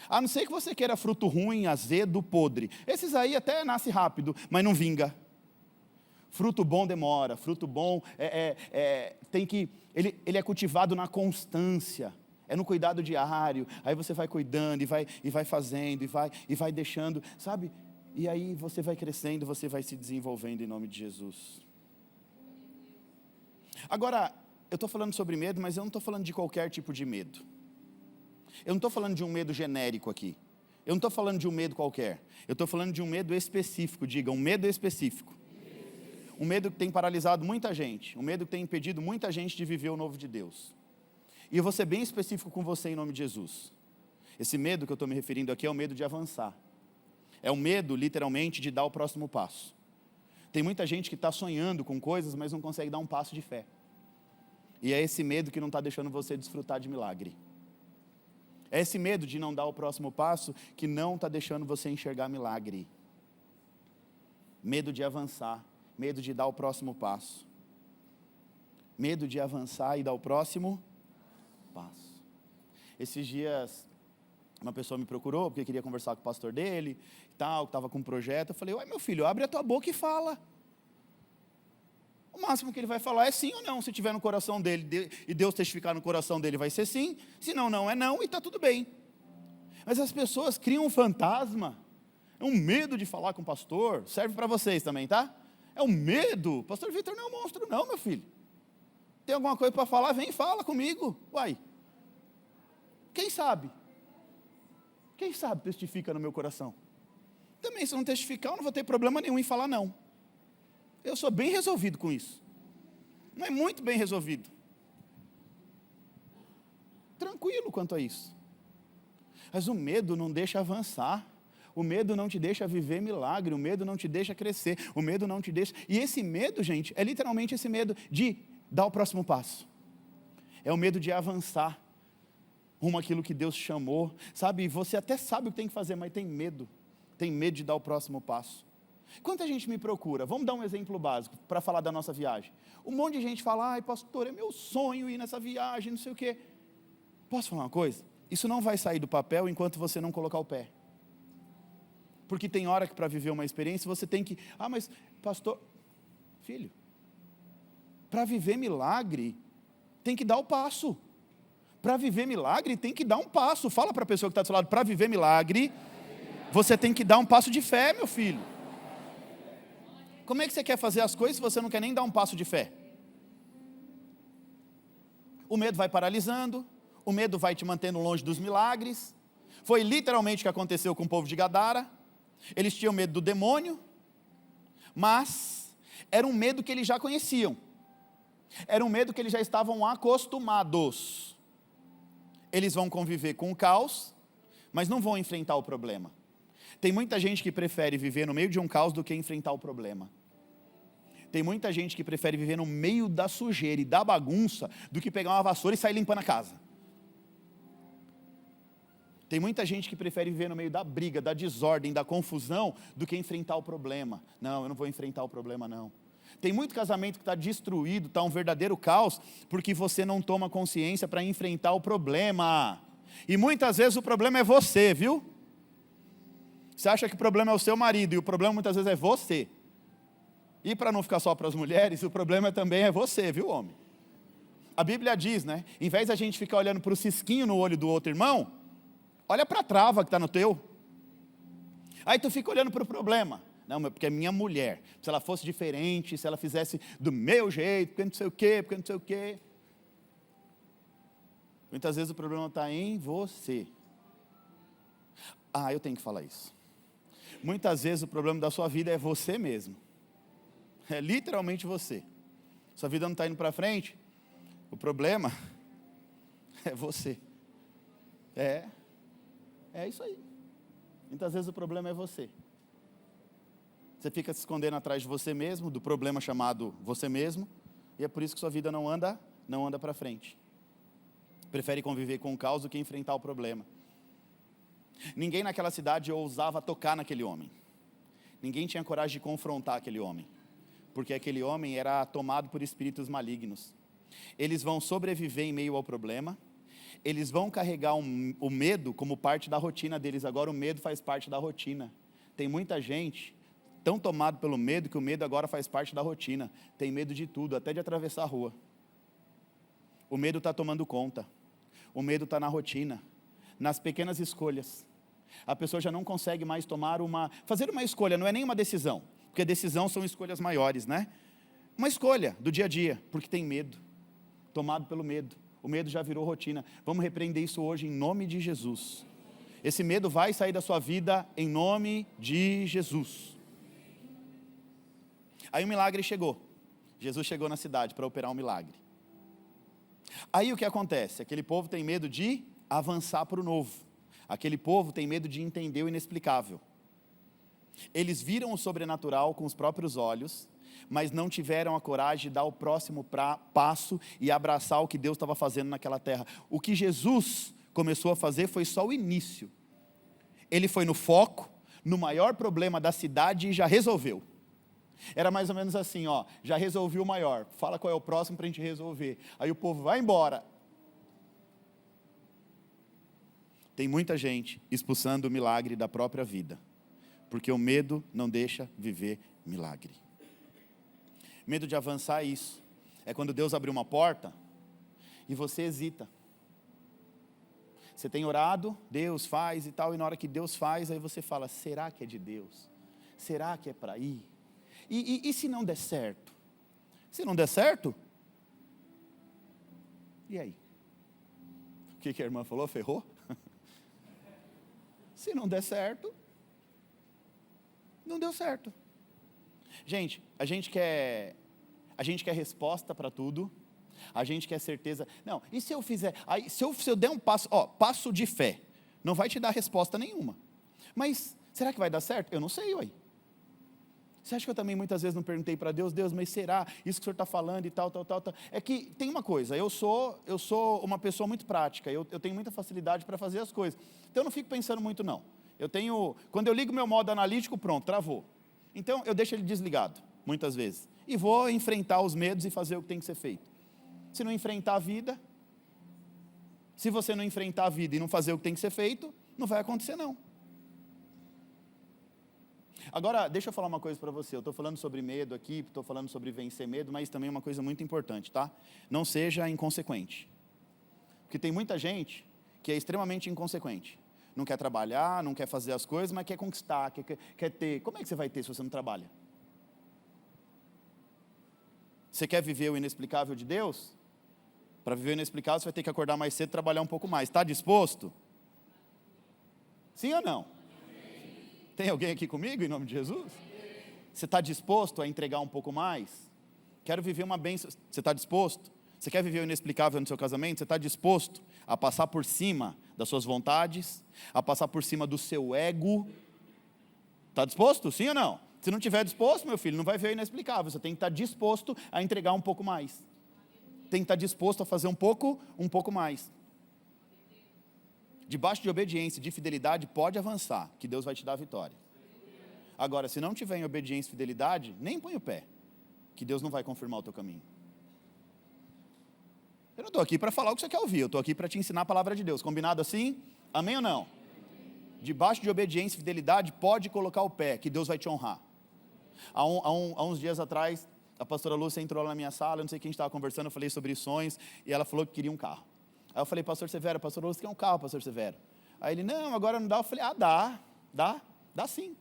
A não ser que você queira fruto ruim, azedo, podre. Esses aí até nasce rápido, mas não vinga. Fruto bom demora, fruto bom ele é cultivado na constância, é no cuidado diário. Aí você vai cuidando e vai fazendo e vai deixando, sabe? E aí você vai crescendo, você vai se desenvolvendo em nome de Jesus. Agora, eu estou falando sobre medo, mas eu não estou falando de qualquer tipo de medo. Eu não estou falando de um medo genérico aqui. Eu não estou falando de um medo qualquer. Eu estou falando de um medo específico. Diga, um medo específico. Um medo que tem paralisado muita gente. Um medo que tem impedido muita gente de viver o novo de Deus. E eu vou ser bem específico com você em nome de Jesus. Esse medo que eu estou me referindo aqui é o medo de avançar. É o medo, literalmente, de dar o próximo passo. Tem muita gente que está sonhando com coisas, mas não consegue dar um passo de fé. E é esse medo que não está deixando você desfrutar de milagre. É esse medo de não dar o próximo passo que não está deixando você enxergar milagre. Medo de avançar, medo de dar o próximo passo. Medo de avançar e dar o próximo passo. Esses dias, uma pessoa me procurou, porque queria conversar com o pastor dele, tal, que estava com um projeto. Eu falei, ué, meu filho, abre a tua boca e fala. O máximo que ele vai falar é sim ou não. Se tiver no coração dele e Deus testificar no coração dele, vai ser sim. Se não, não é não e está tudo bem. Mas as pessoas criam um fantasma. É um medo de falar com o pastor. Serve para vocês também, tá? É um medo. Pastor Vitor não é um monstro não, meu filho. Tem alguma coisa para falar? Vem e fala comigo. Uai. Quem sabe? Quem sabe testifica no meu coração? Também se não testificar, eu não vou ter problema nenhum em falar não. Eu sou bem resolvido com isso. Não é muito bem resolvido. Tranquilo quanto a isso. Mas o medo não deixa avançar. O medo não te deixa viver milagre. O medo não te deixa crescer. O medo não te deixa... E esse medo, gente, é literalmente esse medo de dar o próximo passo. É o medo de avançar rumo àquilo que Deus chamou. Sabe, você até sabe o que tem que fazer, mas tem medo de dar o próximo passo. Quanta gente me procura, vamos dar um exemplo básico, para falar da nossa viagem. Um monte de gente fala, ai pastor, é meu sonho ir nessa viagem, não sei o quê. Posso falar uma coisa? Isso não vai sair do papel enquanto você não colocar o pé. Porque tem hora que para viver uma experiência você tem que, mas pastor, filho, para viver milagre, tem que dar o passo. Para viver milagre, tem que dar um passo. Fala para a pessoa que está do seu lado, para viver milagre, você tem que dar um passo de fé, meu filho. Como é que você quer fazer as coisas se você não quer nem dar um passo de fé? O medo vai paralisando, o medo vai te mantendo longe dos milagres. Foi literalmente o que aconteceu com o povo de Gadara. Eles tinham medo do demônio, mas era um medo que eles já conheciam. Era um medo que eles já estavam acostumados. Eles vão conviver com o caos, mas não vão enfrentar o problema. Tem muita gente que prefere viver no meio de um caos do que enfrentar o problema. Tem muita gente que prefere viver no meio da sujeira e da bagunça do que pegar uma vassoura e sair limpando a casa. Tem muita gente que prefere viver no meio da briga, da desordem, da confusão, do que enfrentar o problema. Não, eu não vou enfrentar o problema, não. Tem muito casamento que está destruído, está um verdadeiro caos, porque você não toma consciência para enfrentar o problema. E muitas vezes o problema é você, viu? Você acha que o problema é o seu marido, e o problema muitas vezes é você. E para não ficar só para as mulheres, o problema também é você, viu, homem? A Bíblia diz, né? Em vez da gente ficar olhando para o cisquinho no olho do outro irmão, olha para a trava que está no teu. Aí tu fica olhando para o problema. Não, porque é minha mulher. Se ela fosse diferente, se ela fizesse do meu jeito, porque não sei o quê, porque não sei o quê. Muitas vezes o problema está em você. Eu tenho que falar isso. Muitas vezes o problema da sua vida é você mesmo. É literalmente você. Sua vida não está indo para frente, o problema é você. É isso aí. Muitas vezes o problema é você. Você fica se escondendo atrás de você mesmo, do problema chamado você mesmo, e é por isso que sua vida não anda para frente. Prefere conviver com o caos do que enfrentar o problema. Ninguém naquela cidade ousava tocar naquele homem. Ninguém tinha coragem de confrontar aquele homem, porque aquele homem era tomado por espíritos malignos. Eles vão sobreviver em meio ao problema, eles vão carregar o medo como parte da rotina deles. Agora o medo faz parte da rotina. Tem muita gente tão tomado pelo medo que o medo agora faz parte da rotina. Tem medo de tudo, até de atravessar a rua. O medo está tomando conta. O medo está na rotina, nas pequenas escolhas. A pessoa já não consegue mais fazer uma escolha, não é nem uma decisão, porque decisão são escolhas maiores, né? Uma escolha do dia a dia, porque tem medo, tomado pelo medo. O medo já virou rotina. Vamos repreender isso hoje em nome de Jesus. Esse medo vai sair da sua vida em nome de Jesus. Aí o milagre chegou. Jesus chegou na cidade para operar um milagre. Aí o que acontece? Aquele povo tem medo de avançar para o novo. Aquele povo tem medo de entender o inexplicável. Eles viram o sobrenatural com os próprios olhos, mas não tiveram a coragem de dar o próximo passo e abraçar o que Deus estava fazendo naquela terra. O que Jesus começou a fazer foi só o início. Ele foi no foco, no maior problema da cidade e já resolveu. Era mais ou menos assim, já resolvi o maior, fala qual é o próximo para a gente resolver. Aí o povo vai embora. Tem muita gente expulsando o milagre da própria vida, porque o medo não deixa viver milagre. Medo de avançar é isso. É quando Deus abriu uma porta e você hesita. Você tem orado, Deus faz e tal, e na hora que Deus faz, aí você fala, será que é de Deus? Será que é para ir? E se não der certo? Se não der certo? E aí? O que a irmã falou? Ferrou? Se não der certo, não deu certo. Gente, a gente quer resposta para tudo, a gente quer certeza. Não, e se eu fizer, aí, se eu der um passo, passo de fé, não vai te dar resposta nenhuma. Mas, será que vai dar certo? Eu não sei, ué. Você acha que eu também muitas vezes não perguntei para Deus, Deus, mas será isso que o Senhor está falando e tal. É que tem uma coisa, eu sou uma pessoa muito prática, eu tenho muita facilidade para fazer as coisas. Então eu não fico pensando muito não. Quando eu ligo meu modo analítico, pronto, travou. Então eu deixo ele desligado, muitas vezes. E vou enfrentar os medos e fazer o que tem que ser feito. Se não enfrentar a vida, se você não enfrentar a vida e não fazer o que tem que ser feito, não vai acontecer não. Agora, deixa eu falar uma coisa para você. Eu estou falando sobre medo aqui, estou falando sobre vencer medo, mas também uma coisa muito importante, tá? Não seja inconsequente. Porque tem muita gente que é extremamente inconsequente. Não quer trabalhar, não quer fazer as coisas, mas quer conquistar, quer ter. Como é que você vai ter se você não trabalha? Você quer viver o inexplicável de Deus? Para viver o inexplicável, você vai ter que acordar mais cedo e trabalhar um pouco mais. Está disposto? Sim ou não? Tem alguém aqui comigo, em nome de Jesus? Você está disposto a entregar um pouco mais? Quero viver uma bênção. Você está disposto? Você quer viver o inexplicável no seu casamento? Você está disposto a passar por cima das suas vontades? A passar por cima do seu ego? Está disposto? Sim ou não? Se não estiver disposto, meu filho, não vai ver o inexplicável. Você tem que estar disposto a entregar um pouco mais. Tem que estar disposto a fazer um pouco mais. Debaixo de obediência e de fidelidade, pode avançar, que Deus vai te dar a vitória. Agora, se não tiver em obediência e fidelidade, nem põe o pé, que Deus não vai confirmar o teu caminho. Eu não estou aqui para falar o que você quer ouvir, eu estou aqui para te ensinar a palavra de Deus. Combinado assim? Amém ou não? Debaixo de obediência e fidelidade, pode colocar o pé, que Deus vai te honrar. Há uns dias atrás, a pastora Lúcia entrou lá na minha sala, eu não sei quem estava conversando, eu falei sobre sonhos, e ela falou que queria um carro. Aí eu falei, pastor Severo, pastor Lúcio quer um carro, pastor Severo. Aí ele, não, agora não dá. Eu falei, dá sim.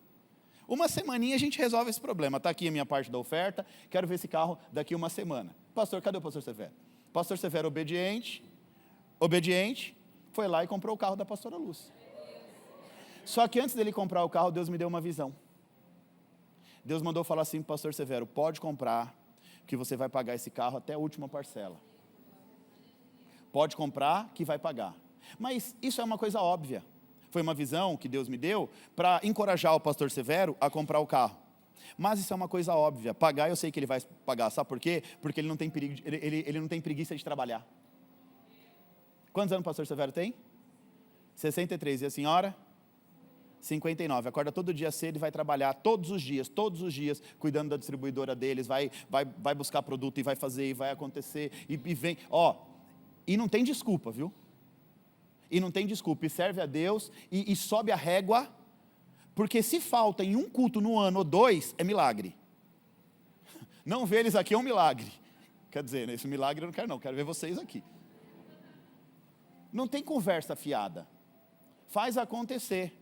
Uma semaninha a gente resolve esse problema. Está aqui a minha parte da oferta, quero ver esse carro daqui uma semana. Pastor, cadê o pastor Severo? Pastor Severo obediente, foi lá e comprou o carro da pastora Lúcia. Só que antes dele comprar o carro, Deus me deu uma visão. Deus mandou falar assim para o pastor Severo, pode comprar, que você vai pagar esse carro até a última parcela. Pode comprar que vai pagar. Mas isso é uma coisa óbvia. Foi uma visão que Deus me deu para encorajar o pastor Severo a comprar o carro. Mas isso é uma coisa óbvia. Pagar, eu sei que ele vai pagar. Sabe por quê? Porque ele não tem ele não tem preguiça de trabalhar. Quantos anos o pastor Severo tem? 63. E a senhora? 59. Acorda todo dia cedo e vai trabalhar todos os dias, cuidando da distribuidora deles, vai buscar produto e vai fazer, e vai acontecer, e vem, e não tem desculpa, viu? E não tem desculpa, e serve a Deus, e sobe a régua, porque se falta em um culto no ano ou dois, é milagre. Não ver eles aqui é um milagre. Quer dizer, esse milagre eu não quero ver vocês aqui. Não tem conversa fiada. Faz acontecer.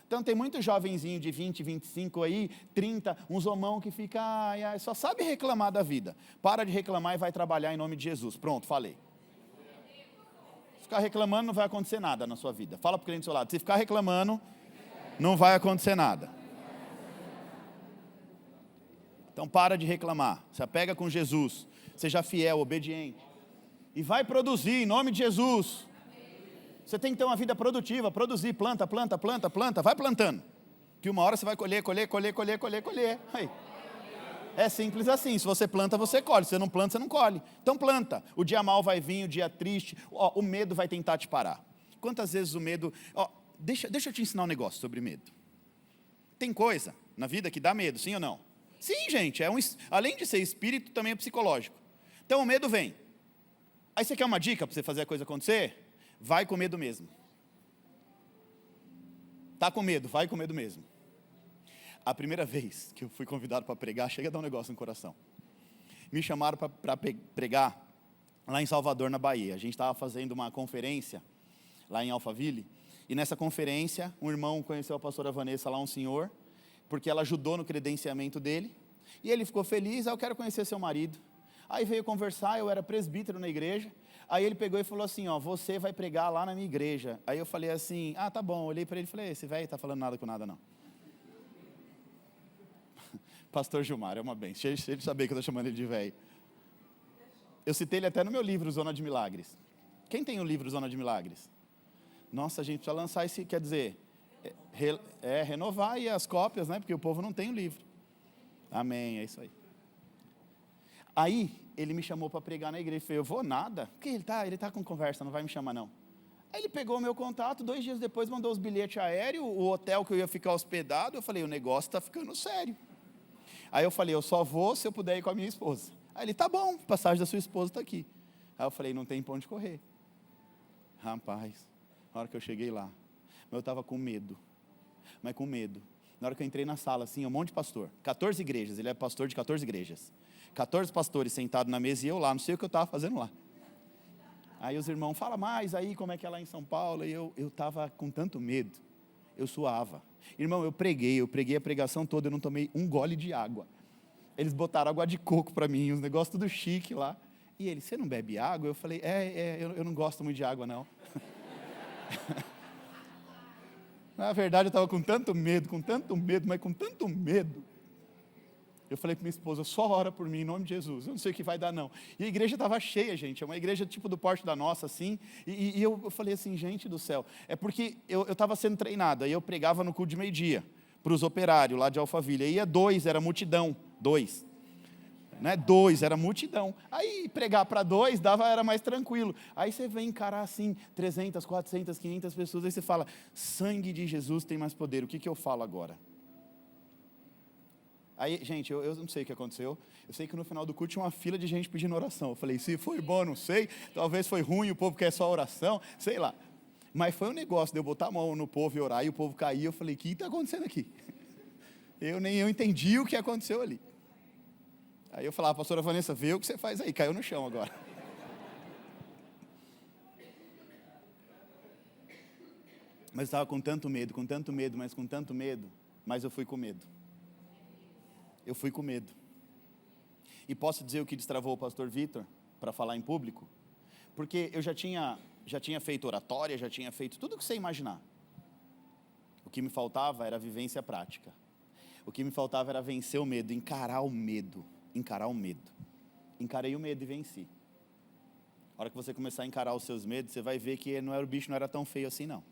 Então tem muito jovenzinho de 20, 25 aí, 30, uns homão que fica, só sabe reclamar da vida. Para de reclamar e vai trabalhar em nome de Jesus. Pronto, falei. Ficar reclamando não vai acontecer nada na sua vida. Fala para o cliente do seu lado, se ficar reclamando, não vai acontecer nada. Então para de reclamar, se apega com Jesus, seja fiel, obediente. E vai produzir em nome de Jesus. Você tem que ter uma vida produtiva, produzir, planta, vai plantando. Que uma hora você vai colher. Aí. É simples assim, se você planta, você colhe, se você não planta, você não colhe. Então planta, o dia mau vai vir, o dia triste, o medo vai tentar te parar. Quantas vezes o medo... Deixa eu te ensinar um negócio sobre medo. Tem coisa na vida que dá medo, sim ou não? Sim, gente, além de ser espírito, também é psicológico. Então o medo vem. Aí você quer uma dica para você fazer a coisa acontecer? Vai com medo mesmo. Tá com medo, vai com medo mesmo. A primeira vez que eu fui convidado para pregar, chega a dar um negócio no coração. Me chamaram para pregar lá em Salvador, na Bahia. A gente estava fazendo uma conferência lá em Alphaville. E nessa conferência, um irmão conheceu a pastora Vanessa lá, um senhor, porque ela ajudou no credenciamento dele. E ele ficou feliz, eu quero conhecer seu marido. Aí veio conversar, eu era presbítero na igreja. Aí ele pegou e falou assim, você vai pregar lá na minha igreja. Aí eu falei assim, tá bom. Olhei para ele e falei, esse velho está falando nada com nada não. Pastor Gilmar, é uma bênção. Deixa ele saber que eu estou chamando ele de velho. Eu citei ele até no meu livro, Zona de Milagres. Quem tem o livro Zona de Milagres? Nossa, a gente precisa lançar esse, quer dizer, renovar aí as cópias, né? Porque o povo não tem o livro. Amém, é isso aí. Aí, ele me chamou para pregar na igreja. Eu falei, eu vou nada. Porque ele tá com conversa, não vai me chamar não. Aí ele pegou o meu contato, 2 dias depois mandou os bilhetes aéreos, o hotel que eu ia ficar hospedado. Eu falei, o negócio está ficando sério. Aí eu falei, eu só vou se eu puder ir com a minha esposa. Aí ele, tá bom, passagem da sua esposa está aqui. Aí eu falei, não tem pra onde correr. Rapaz, na hora que eu cheguei lá, eu estava com medo. Mas com medo. Na hora que eu entrei na sala, assim, um monte de pastor. 14 igrejas, ele é pastor de 14 igrejas. 14 pastores sentados na mesa e eu lá, não sei o que eu estava fazendo lá. Aí os irmãos, fala mais aí, como é que é lá em São Paulo? E eu estava com tanto medo, eu suava. Irmão, eu preguei a pregação toda, eu não tomei um gole de água. Eles botaram água de coco para mim, os negócios tudo chique lá. E ele, você não bebe água? Eu falei, eu não gosto muito de água não. Na verdade, eu estava com tanto medo, mas com tanto medo. Eu falei para minha esposa, só ora por mim, em nome de Jesus, eu não sei o que vai dar não. E a igreja estava cheia, gente, é uma igreja tipo do porte da nossa, assim, e eu falei assim, gente do céu, é porque eu estava sendo treinado, aí eu pregava no culto de meio-dia, para os operários lá de Alphaville, aí ia 2, era multidão, 2. Né, 2, era multidão. Aí pregar para 2 era mais tranquilo. Aí você vem encarar assim, 300, 400, 500 pessoas, aí você fala, sangue de Jesus tem mais poder, o que eu falo agora? Aí, gente, eu não sei o que aconteceu, eu sei que no final do culto tinha uma fila de gente pedindo oração. Eu falei, se foi bom, não sei, talvez foi ruim, o povo quer só oração, sei lá. Mas foi um negócio de eu botar a mão no povo e orar, e o povo caía, eu falei, o que está acontecendo aqui? Nem eu entendi o que aconteceu ali. Aí eu falava, pastora Vanessa, vê o que você faz aí, caiu no chão agora. Mas eu estava com tanto medo, mas eu fui com medo. Eu fui com medo. E posso dizer o que destravou o pastor Vitor para falar em público? Porque eu já tinha feito oratória, já tinha feito tudo o que você imaginar. O que me faltava era vivência prática. O que me faltava era vencer o medo, encarar o medo. Encarei o medo e venci. A hora que você começar a encarar os seus medos, você vai ver que o bicho não era tão feio assim não.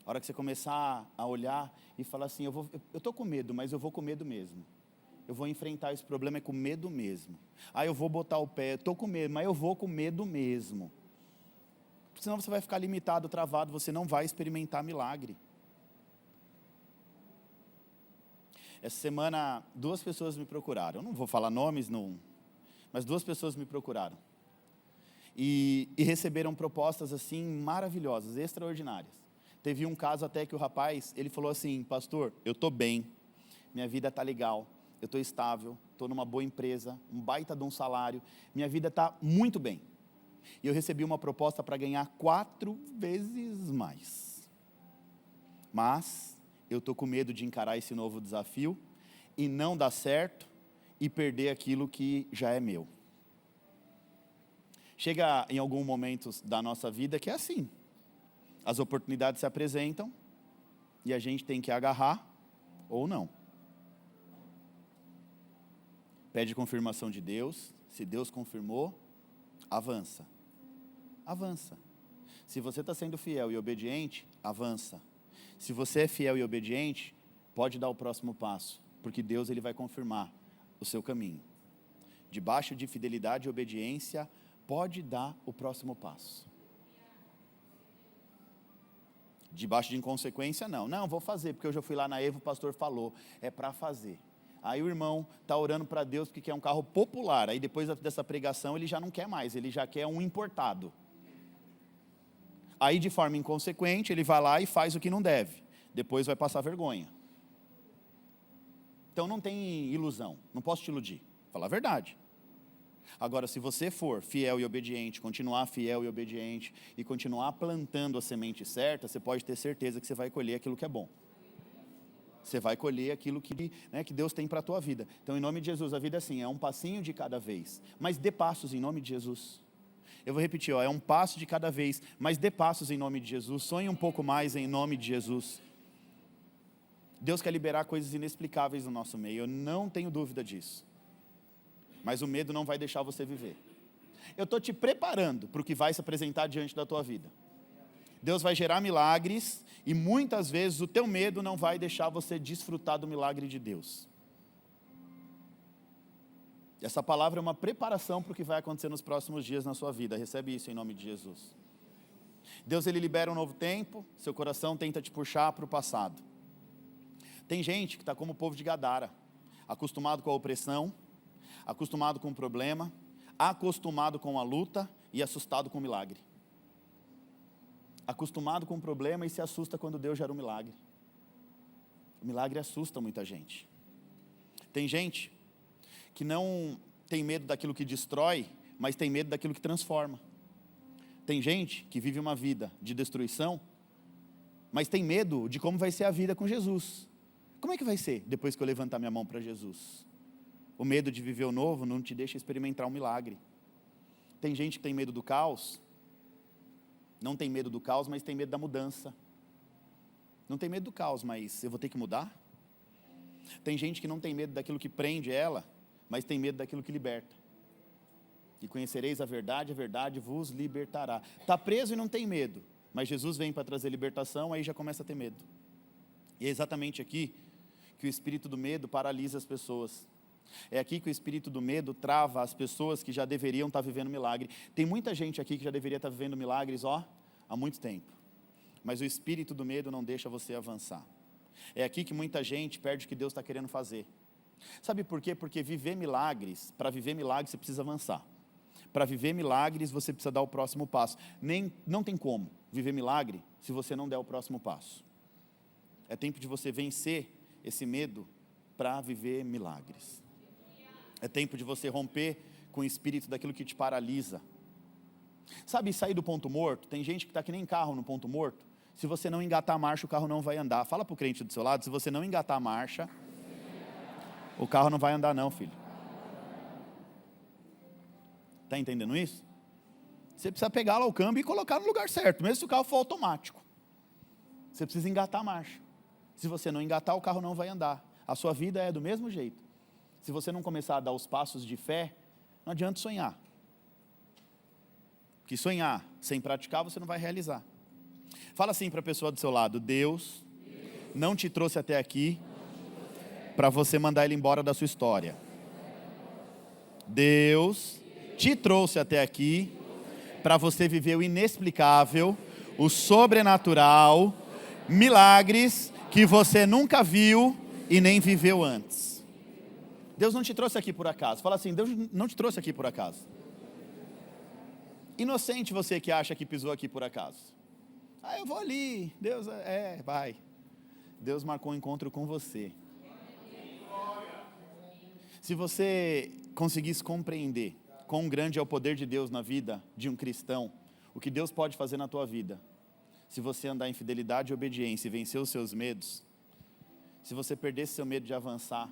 A hora que você começar a olhar e falar assim, eu estou com medo, mas eu vou com medo mesmo. Eu vou enfrentar esse problema com medo mesmo. Eu vou botar o pé, estou com medo, mas eu vou com medo mesmo. Senão você vai ficar limitado, travado, você não vai experimentar milagre. Essa semana, 2 pessoas me procuraram. Eu não vou falar nomes, não, mas 2 pessoas me procuraram. E receberam propostas assim maravilhosas, extraordinárias. Teve um caso até que o rapaz, ele falou assim, pastor, eu estou bem, minha vida está legal, eu estou estável, estou numa boa empresa, um baita de um salário, minha vida está muito bem. E eu recebi uma proposta para ganhar 4 vezes mais. Mas eu estou com medo de encarar esse novo desafio e não dar certo e perder aquilo que já é meu. Chega em algum momento da nossa vida que é assim. As oportunidades se apresentam e a gente tem que agarrar ou não. Pede confirmação de Deus. Se Deus confirmou, avança. Avança. Se você está sendo fiel e obediente, avança. Se você é fiel e obediente, pode dar o próximo passo, porque Deus ele vai confirmar o seu caminho. Debaixo de fidelidade e obediência, pode dar o próximo passo. Debaixo de inconsequência, não. Não, vou fazer, porque eu já fui lá na Evo, o pastor falou, é para fazer. Aí o irmão está orando para Deus porque quer um carro popular. Aí depois dessa pregação ele já não quer mais, ele já quer um importado. Aí de forma inconsequente ele vai lá e faz o que não deve. Depois vai passar vergonha. Então não tem ilusão, não posso te iludir. Falar a verdade. Agora, se você for fiel e obediente, continuar fiel e obediente e continuar plantando a semente certa, você pode ter certeza que você vai colher aquilo que é bom. Você vai colher aquilo que Deus tem para a tua vida. Então, em nome de Jesus, a vida é assim, é um passinho de cada vez. Mas dê passos em nome de Jesus. Eu vou repetir, é um passo de cada vez, mas dê passos em nome de Jesus. Sonhe um pouco mais em nome de Jesus. Deus quer liberar coisas inexplicáveis no nosso meio, eu não tenho dúvida disso. Mas o medo não vai deixar você viver. Eu estou te preparando para o que vai se apresentar diante da tua vida. Deus vai gerar milagres e muitas vezes o teu medo não vai deixar você desfrutar do milagre de Deus. Essa palavra é uma preparação para o que vai acontecer nos próximos dias na sua vida. Recebe isso em nome de Jesus. Deus, Ele libera um novo tempo, seu coração tenta te puxar para o passado. Tem gente que está como o povo de Gadara, acostumado com a opressão, acostumado com o problema, acostumado com a luta e assustado com o milagre. Acostumado com o problema e se assusta quando Deus gera um milagre. O milagre assusta muita gente. Tem gente que não tem medo daquilo que destrói, mas tem medo daquilo que transforma. Tem gente que vive uma vida de destruição, mas tem medo de como vai ser a vida com Jesus. Como é que vai ser depois que eu levantar minha mão para Jesus? O medo de viver o novo não te deixa experimentar um milagre. Tem gente que tem medo do caos, não tem medo do caos, mas tem medo da mudança. Não tem medo do caos, mas eu vou ter que mudar? Tem gente que não tem medo daquilo que prende ela, mas tem medo daquilo que liberta. E conhecereis a verdade vos libertará. Está preso e não tem medo, mas Jesus vem para trazer libertação, aí já começa a ter medo. E é exatamente aqui que o espírito do medo paralisa as pessoas. É aqui que o espírito do medo trava as pessoas que já deveriam estar vivendo milagre. Tem muita gente aqui que já deveria estar vivendo milagres, há muito tempo. Mas o espírito do medo não deixa você avançar. É aqui que muita gente perde o que Deus está querendo fazer. Sabe por quê? Porque para viver milagres você precisa avançar. Para viver milagres você precisa dar o próximo passo. Não tem como viver milagre se você não der o próximo passo. É tempo de você vencer esse medo para viver milagres. É tempo de você romper com o espírito daquilo que te paralisa. Sabe, sair do ponto morto? Tem gente que está que nem carro no ponto morto. Se você não engatar a marcha, o carro não vai andar. Fala para o crente do seu lado, se você não engatar a marcha, o carro não vai andar não, filho. Está entendendo isso? Você precisa pegar lá o câmbio e colocar no lugar certo, mesmo se o carro for automático. Você precisa engatar a marcha. Se você não engatar, o carro não vai andar. A sua vida é do mesmo jeito. Se você não começar a dar os passos de fé, não adianta sonhar. Porque sonhar sem praticar, você não vai realizar. Fala assim para a pessoa do seu lado: Deus não te trouxe até aqui para você mandar ele embora da sua história. Deus te trouxe até aqui para você viver o inexplicável, o sobrenatural, milagres que você nunca viu e nem viveu antes. Deus não te trouxe aqui por acaso. Fala assim: Deus não te trouxe aqui por acaso. Inocente você que acha que pisou aqui por acaso. Eu vou ali, Deus, vai. Deus marcou um encontro com você. Se você conseguisse compreender quão grande é o poder de Deus na vida de um cristão, o que Deus pode fazer na tua vida, se você andar em fidelidade e obediência e vencer os seus medos, se você perdesse seu medo de avançar,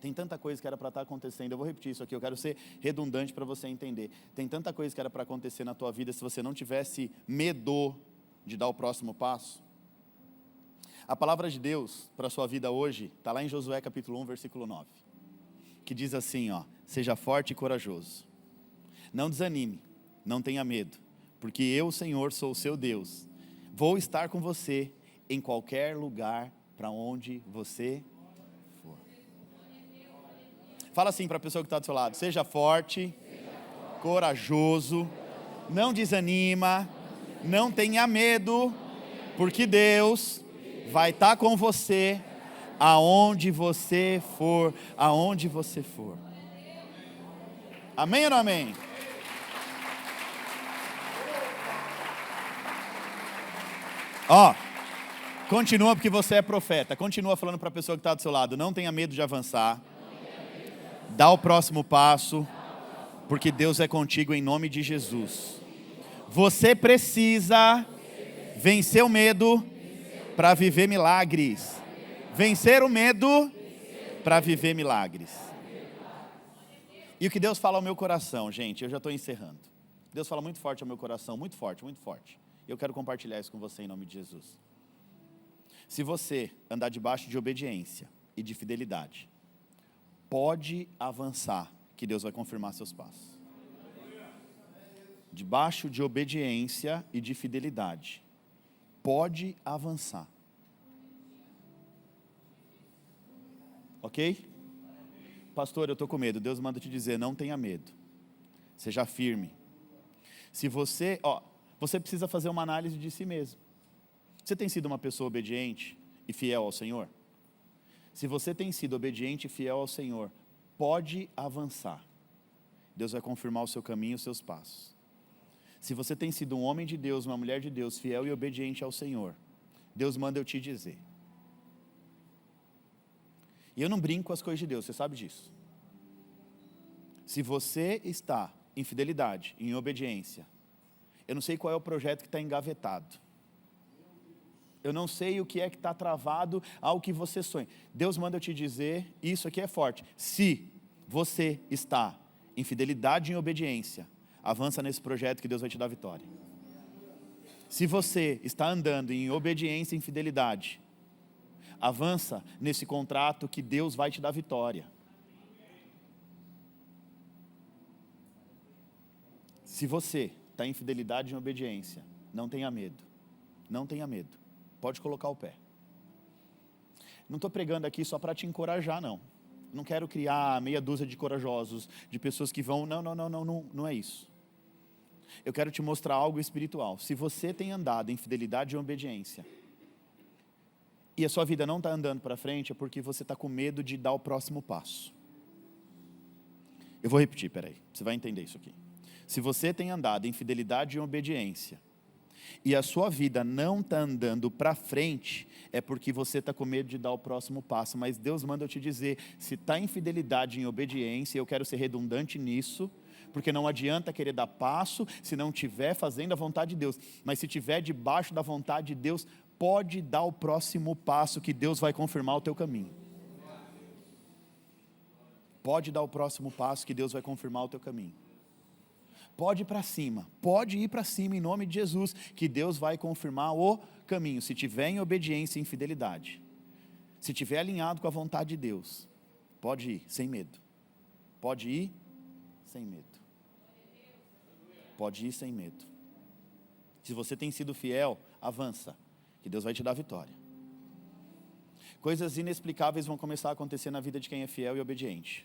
tem tanta coisa que era para estar acontecendo. Eu vou repetir isso aqui, eu quero ser redundante para você entender. Tem tanta coisa que era para acontecer na tua vida se você não tivesse medo de dar o próximo passo. A palavra de Deus para a sua vida hoje está lá em Josué capítulo 1, versículo 9. Que diz assim, seja forte e corajoso. Não desanime, não tenha medo, porque eu, Senhor, sou o seu Deus. Vou estar com você em qualquer lugar para onde você for. Fala assim para a pessoa que está do seu lado: seja forte, corajoso, não desanima, não tenha medo, porque Deus vai estar com você aonde você for, aonde você for. Amém ou não amém? Continua porque você é profeta. Continua falando para a pessoa que está do seu lado: não tenha medo de avançar. Dá o próximo passo, porque Deus é contigo em nome de Jesus. Você precisa vencer o medo para viver milagres. Vencer o medo para viver milagres. E o que Deus fala ao meu coração, gente, eu já estou encerrando. Deus fala muito forte ao meu coração, muito forte, muito forte. Eu quero compartilhar isso com você em nome de Jesus. Se você andar debaixo de obediência e de fidelidade, pode avançar, que Deus vai confirmar seus passos. Debaixo de obediência e de fidelidade, pode avançar. Ok? pastor, eu estou com medo. Deus manda te dizer, não tenha medo. Seja firme. Se você precisa fazer uma análise de si mesmo. Você tem sido uma pessoa obediente e fiel ao Senhor? Se você tem sido obediente e fiel ao Senhor, pode avançar. Deus vai confirmar o seu caminho e os seus passos. Se você tem sido um homem de Deus, uma mulher de Deus, fiel e obediente ao Senhor, Deus manda eu te dizer. E eu não brinco com as coisas de Deus, você sabe disso. Se você está em fidelidade, em obediência, eu não sei qual é o projeto que está engavetado. Eu não sei o que é que está travado ao que você sonha. Deus manda eu te dizer, isso aqui é forte. Se você está em fidelidade e em obediência, avança nesse projeto que Deus vai te dar vitória. Se você está andando em obediência e em fidelidade, avança nesse contrato que Deus vai te dar vitória. Se você está em fidelidade e em obediência, não tenha medo. Não tenha medo. Pode colocar o pé. Não estou pregando aqui só para te encorajar, não. Não quero criar meia dúzia de corajosos, de pessoas que vão... Não é isso. Eu quero te mostrar algo espiritual. Se você tem andado em fidelidade e obediência, e a sua vida não está andando para frente, é porque você está com medo de dar o próximo passo. Eu vou repetir, peraí, você vai entender isso aqui. Se você tem andado em fidelidade e obediência, e a sua vida não está andando para frente, é porque você está com medo de dar o próximo passo. Mas Deus manda eu te dizer, se está em fidelidade e em obediência, eu quero ser redundante nisso, porque não adianta querer dar passo, se não estiver fazendo a vontade de Deus. Mas se estiver debaixo da vontade de Deus, pode dar o próximo passo, que Deus vai confirmar o teu caminho. Pode dar o próximo passo, que Deus vai confirmar o teu caminho. Pode ir para cima, pode ir para cima em nome de Jesus, que Deus vai confirmar o caminho, se tiver em obediência e em fidelidade. Se tiver alinhado com a vontade de Deus, pode ir sem medo. Pode ir sem medo. Pode ir sem medo. Se você tem sido fiel, avança, que Deus vai te dar vitória. Coisas inexplicáveis vão começar a acontecer na vida de quem é fiel e obediente.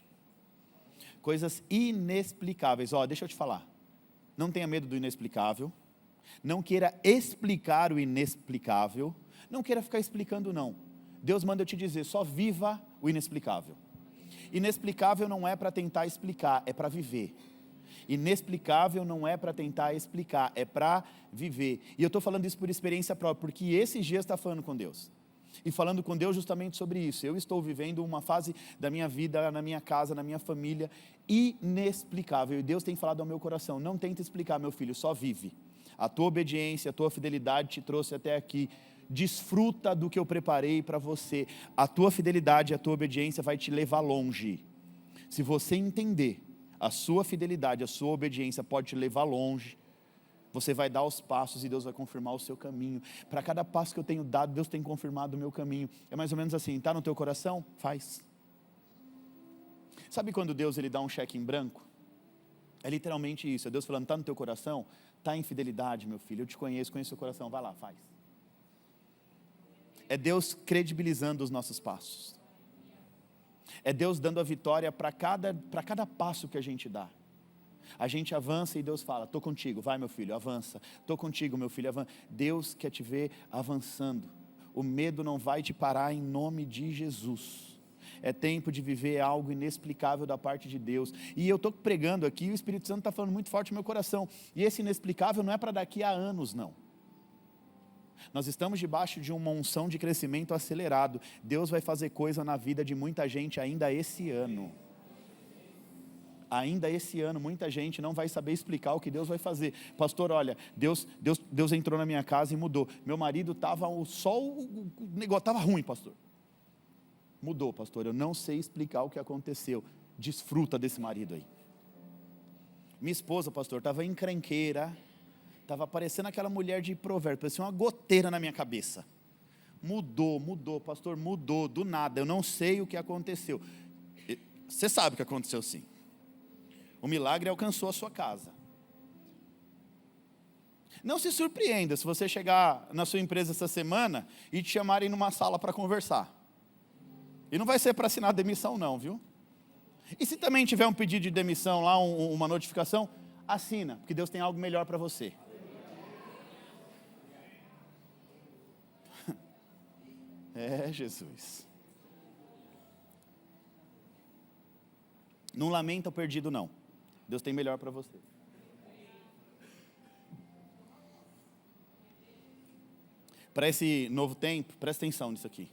Coisas inexplicáveis, deixa eu te falar. Não tenha medo do inexplicável, não queira explicar o inexplicável, não queira ficar explicando não. Deus manda eu te dizer, só viva o inexplicável. Inexplicável não é para tentar explicar, é para viver. Inexplicável não é para tentar explicar, é para viver. E eu estou falando isso por experiência própria, porque esses dias está falando com Deus. E falando com Deus justamente sobre isso. Eu estou vivendo uma fase da minha vida, na minha casa, na minha família, inexplicável. E Deus tem falado ao meu coração, não tenta explicar, meu filho, só vive. A tua obediência, a tua fidelidade te trouxe até aqui. Desfruta do que eu preparei para você. A tua fidelidade, a tua obediência vai te levar longe. Se você entender, a sua fidelidade, a sua obediência pode te levar longe. Você vai dar os passos e Deus vai confirmar o seu caminho. Para cada passo que eu tenho dado, Deus tem confirmado o meu caminho. É mais ou menos assim, está no teu coração? Faz. Sabe quando Deus ele dá um cheque em branco? É literalmente isso, é Deus falando, está no teu coração? Está em fidelidade, meu filho, eu te conheço, conheço o seu coração, vai lá, faz. É Deus credibilizando os nossos passos. É Deus dando a vitória para cada passo que a gente dá. A gente avança e Deus fala, estou contigo, vai meu filho, avança. Estou contigo, meu filho, avança. Deus quer te ver avançando. O medo não vai te parar em nome de Jesus. É tempo de viver algo inexplicável da parte de Deus. E eu estou pregando aqui e o Espírito Santo está falando muito forte no meu coração. E esse inexplicável não é para daqui a anos, não. Nós estamos debaixo de uma unção de crescimento acelerado. Deus vai fazer coisa na vida de muita gente ainda esse ano. Ainda esse ano, muita gente não vai saber explicar o que Deus vai fazer. Pastor, olha, Deus entrou na minha casa e mudou. Meu marido estava, o negócio estava ruim, pastor. Mudou, pastor, eu não sei explicar o que aconteceu. Desfruta desse marido aí. Minha esposa, pastor, estava encrenqueira, estava parecendo aquela mulher de provérbio, parecia uma goteira na minha cabeça. Mudou, pastor, mudou, do nada, eu não sei o que aconteceu. Você sabe o que aconteceu sim. O milagre alcançou a sua casa. Não se surpreenda se você chegar na sua empresa essa semana e te chamarem numa sala para conversar. E não vai ser para assinar demissão não, viu? E se também tiver um pedido de demissão lá, uma notificação, assina, porque Deus tem algo melhor para você. É, Jesus. Não lamenta o perdido, não. Deus tem melhor para você. Para esse novo tempo, presta atenção nisso aqui.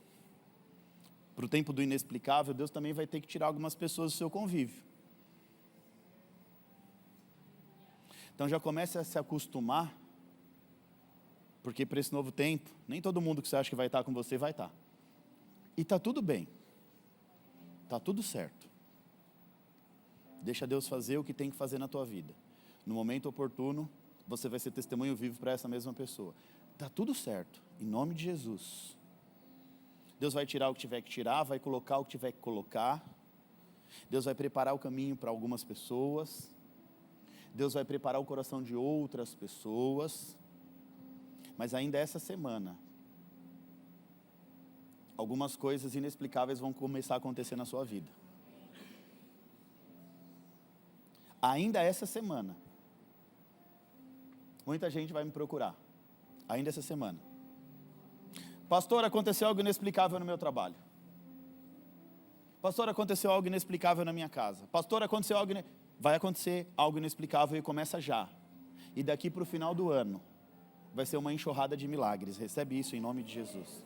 Para o tempo do inexplicável, Deus também vai ter que tirar algumas pessoas do seu convívio. Então já comece a se acostumar, porque para esse novo tempo, nem todo mundo que você acha que vai estar com você, vai estar. E está tudo bem. Está tudo certo. Deixa Deus fazer o que tem que fazer na tua vida. No momento oportuno, você vai ser testemunho vivo para essa mesma pessoa. Está tudo certo, em nome de Jesus. Deus vai tirar o que tiver que tirar, vai colocar o que tiver que colocar. Deus vai preparar o caminho para algumas pessoas. Deus vai preparar o coração de outras pessoas. Mas ainda essa semana, algumas coisas inexplicáveis vão começar a acontecer na sua vida. Ainda essa semana, muita gente vai me procurar. Ainda essa semana. Pastor, aconteceu algo inexplicável no meu trabalho. Pastor, aconteceu algo inexplicável na minha casa. Pastor, aconteceu algo... Vai acontecer algo inexplicável e começa já. E daqui para o final do ano, vai ser uma enxurrada de milagres. Recebe isso em nome de Jesus.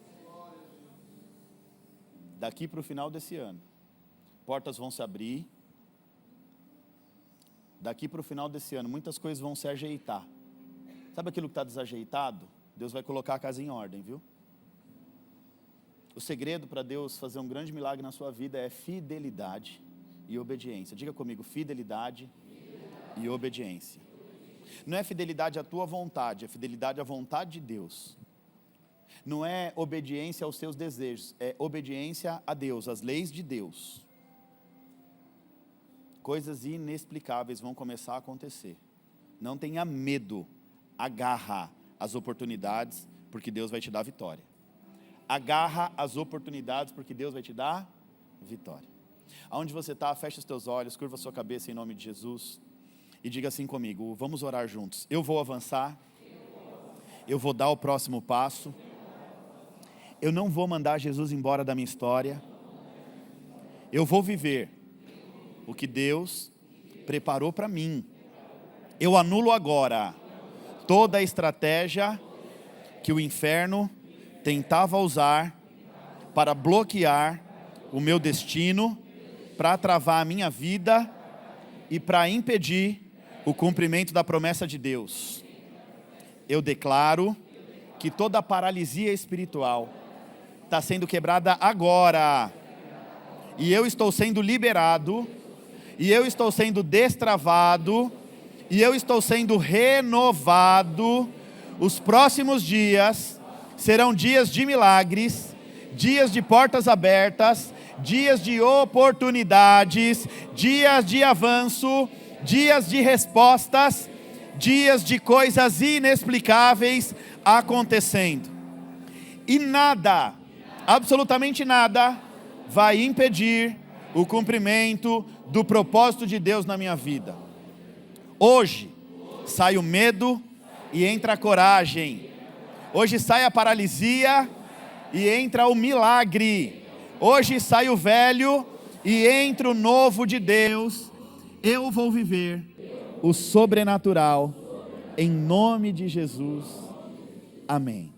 Daqui para o final desse ano, portas vão se abrir. Daqui para o final desse ano, muitas coisas vão se ajeitar. Sabe aquilo que está desajeitado? Deus vai colocar a casa em ordem, viu? O segredo para Deus fazer um grande milagre na sua vida é fidelidade e obediência. Diga comigo, fidelidade e obediência. Não é fidelidade à tua vontade, é fidelidade à vontade de Deus. Não é obediência aos seus desejos, é obediência a Deus, às leis de Deus. Coisas inexplicáveis vão começar a acontecer. Não tenha medo, agarra as oportunidades, porque Deus vai te dar vitória. Agarra as oportunidades, porque Deus vai te dar vitória. Aonde você está, fecha os teus olhos, curva a sua cabeça em nome de Jesus. E diga assim comigo, vamos orar juntos. Eu vou avançar. Eu vou dar o próximo passo. Eu não vou mandar Jesus embora da minha história. Eu vou viver o que Deus preparou para mim. Eu anulo agora toda a estratégia que o inferno tentava usar para bloquear o meu destino, para travar a minha vida e para impedir o cumprimento da promessa de Deus. Eu declaro que toda paralisia espiritual está sendo quebrada agora. E eu estou sendo liberado, e eu estou sendo destravado, e eu estou sendo renovado. Os próximos dias serão dias de milagres, dias de portas abertas, dias de oportunidades, dias de avanço, dias de respostas, dias de coisas inexplicáveis acontecendo. E nada, absolutamente nada, vai impedir o cumprimento do propósito de Deus na minha vida. Hoje sai o medo e entra a coragem. Hoje sai a paralisia e entra o milagre. Hoje sai o velho e entra o novo de Deus. Eu vou viver o sobrenatural em nome de Jesus. Amém.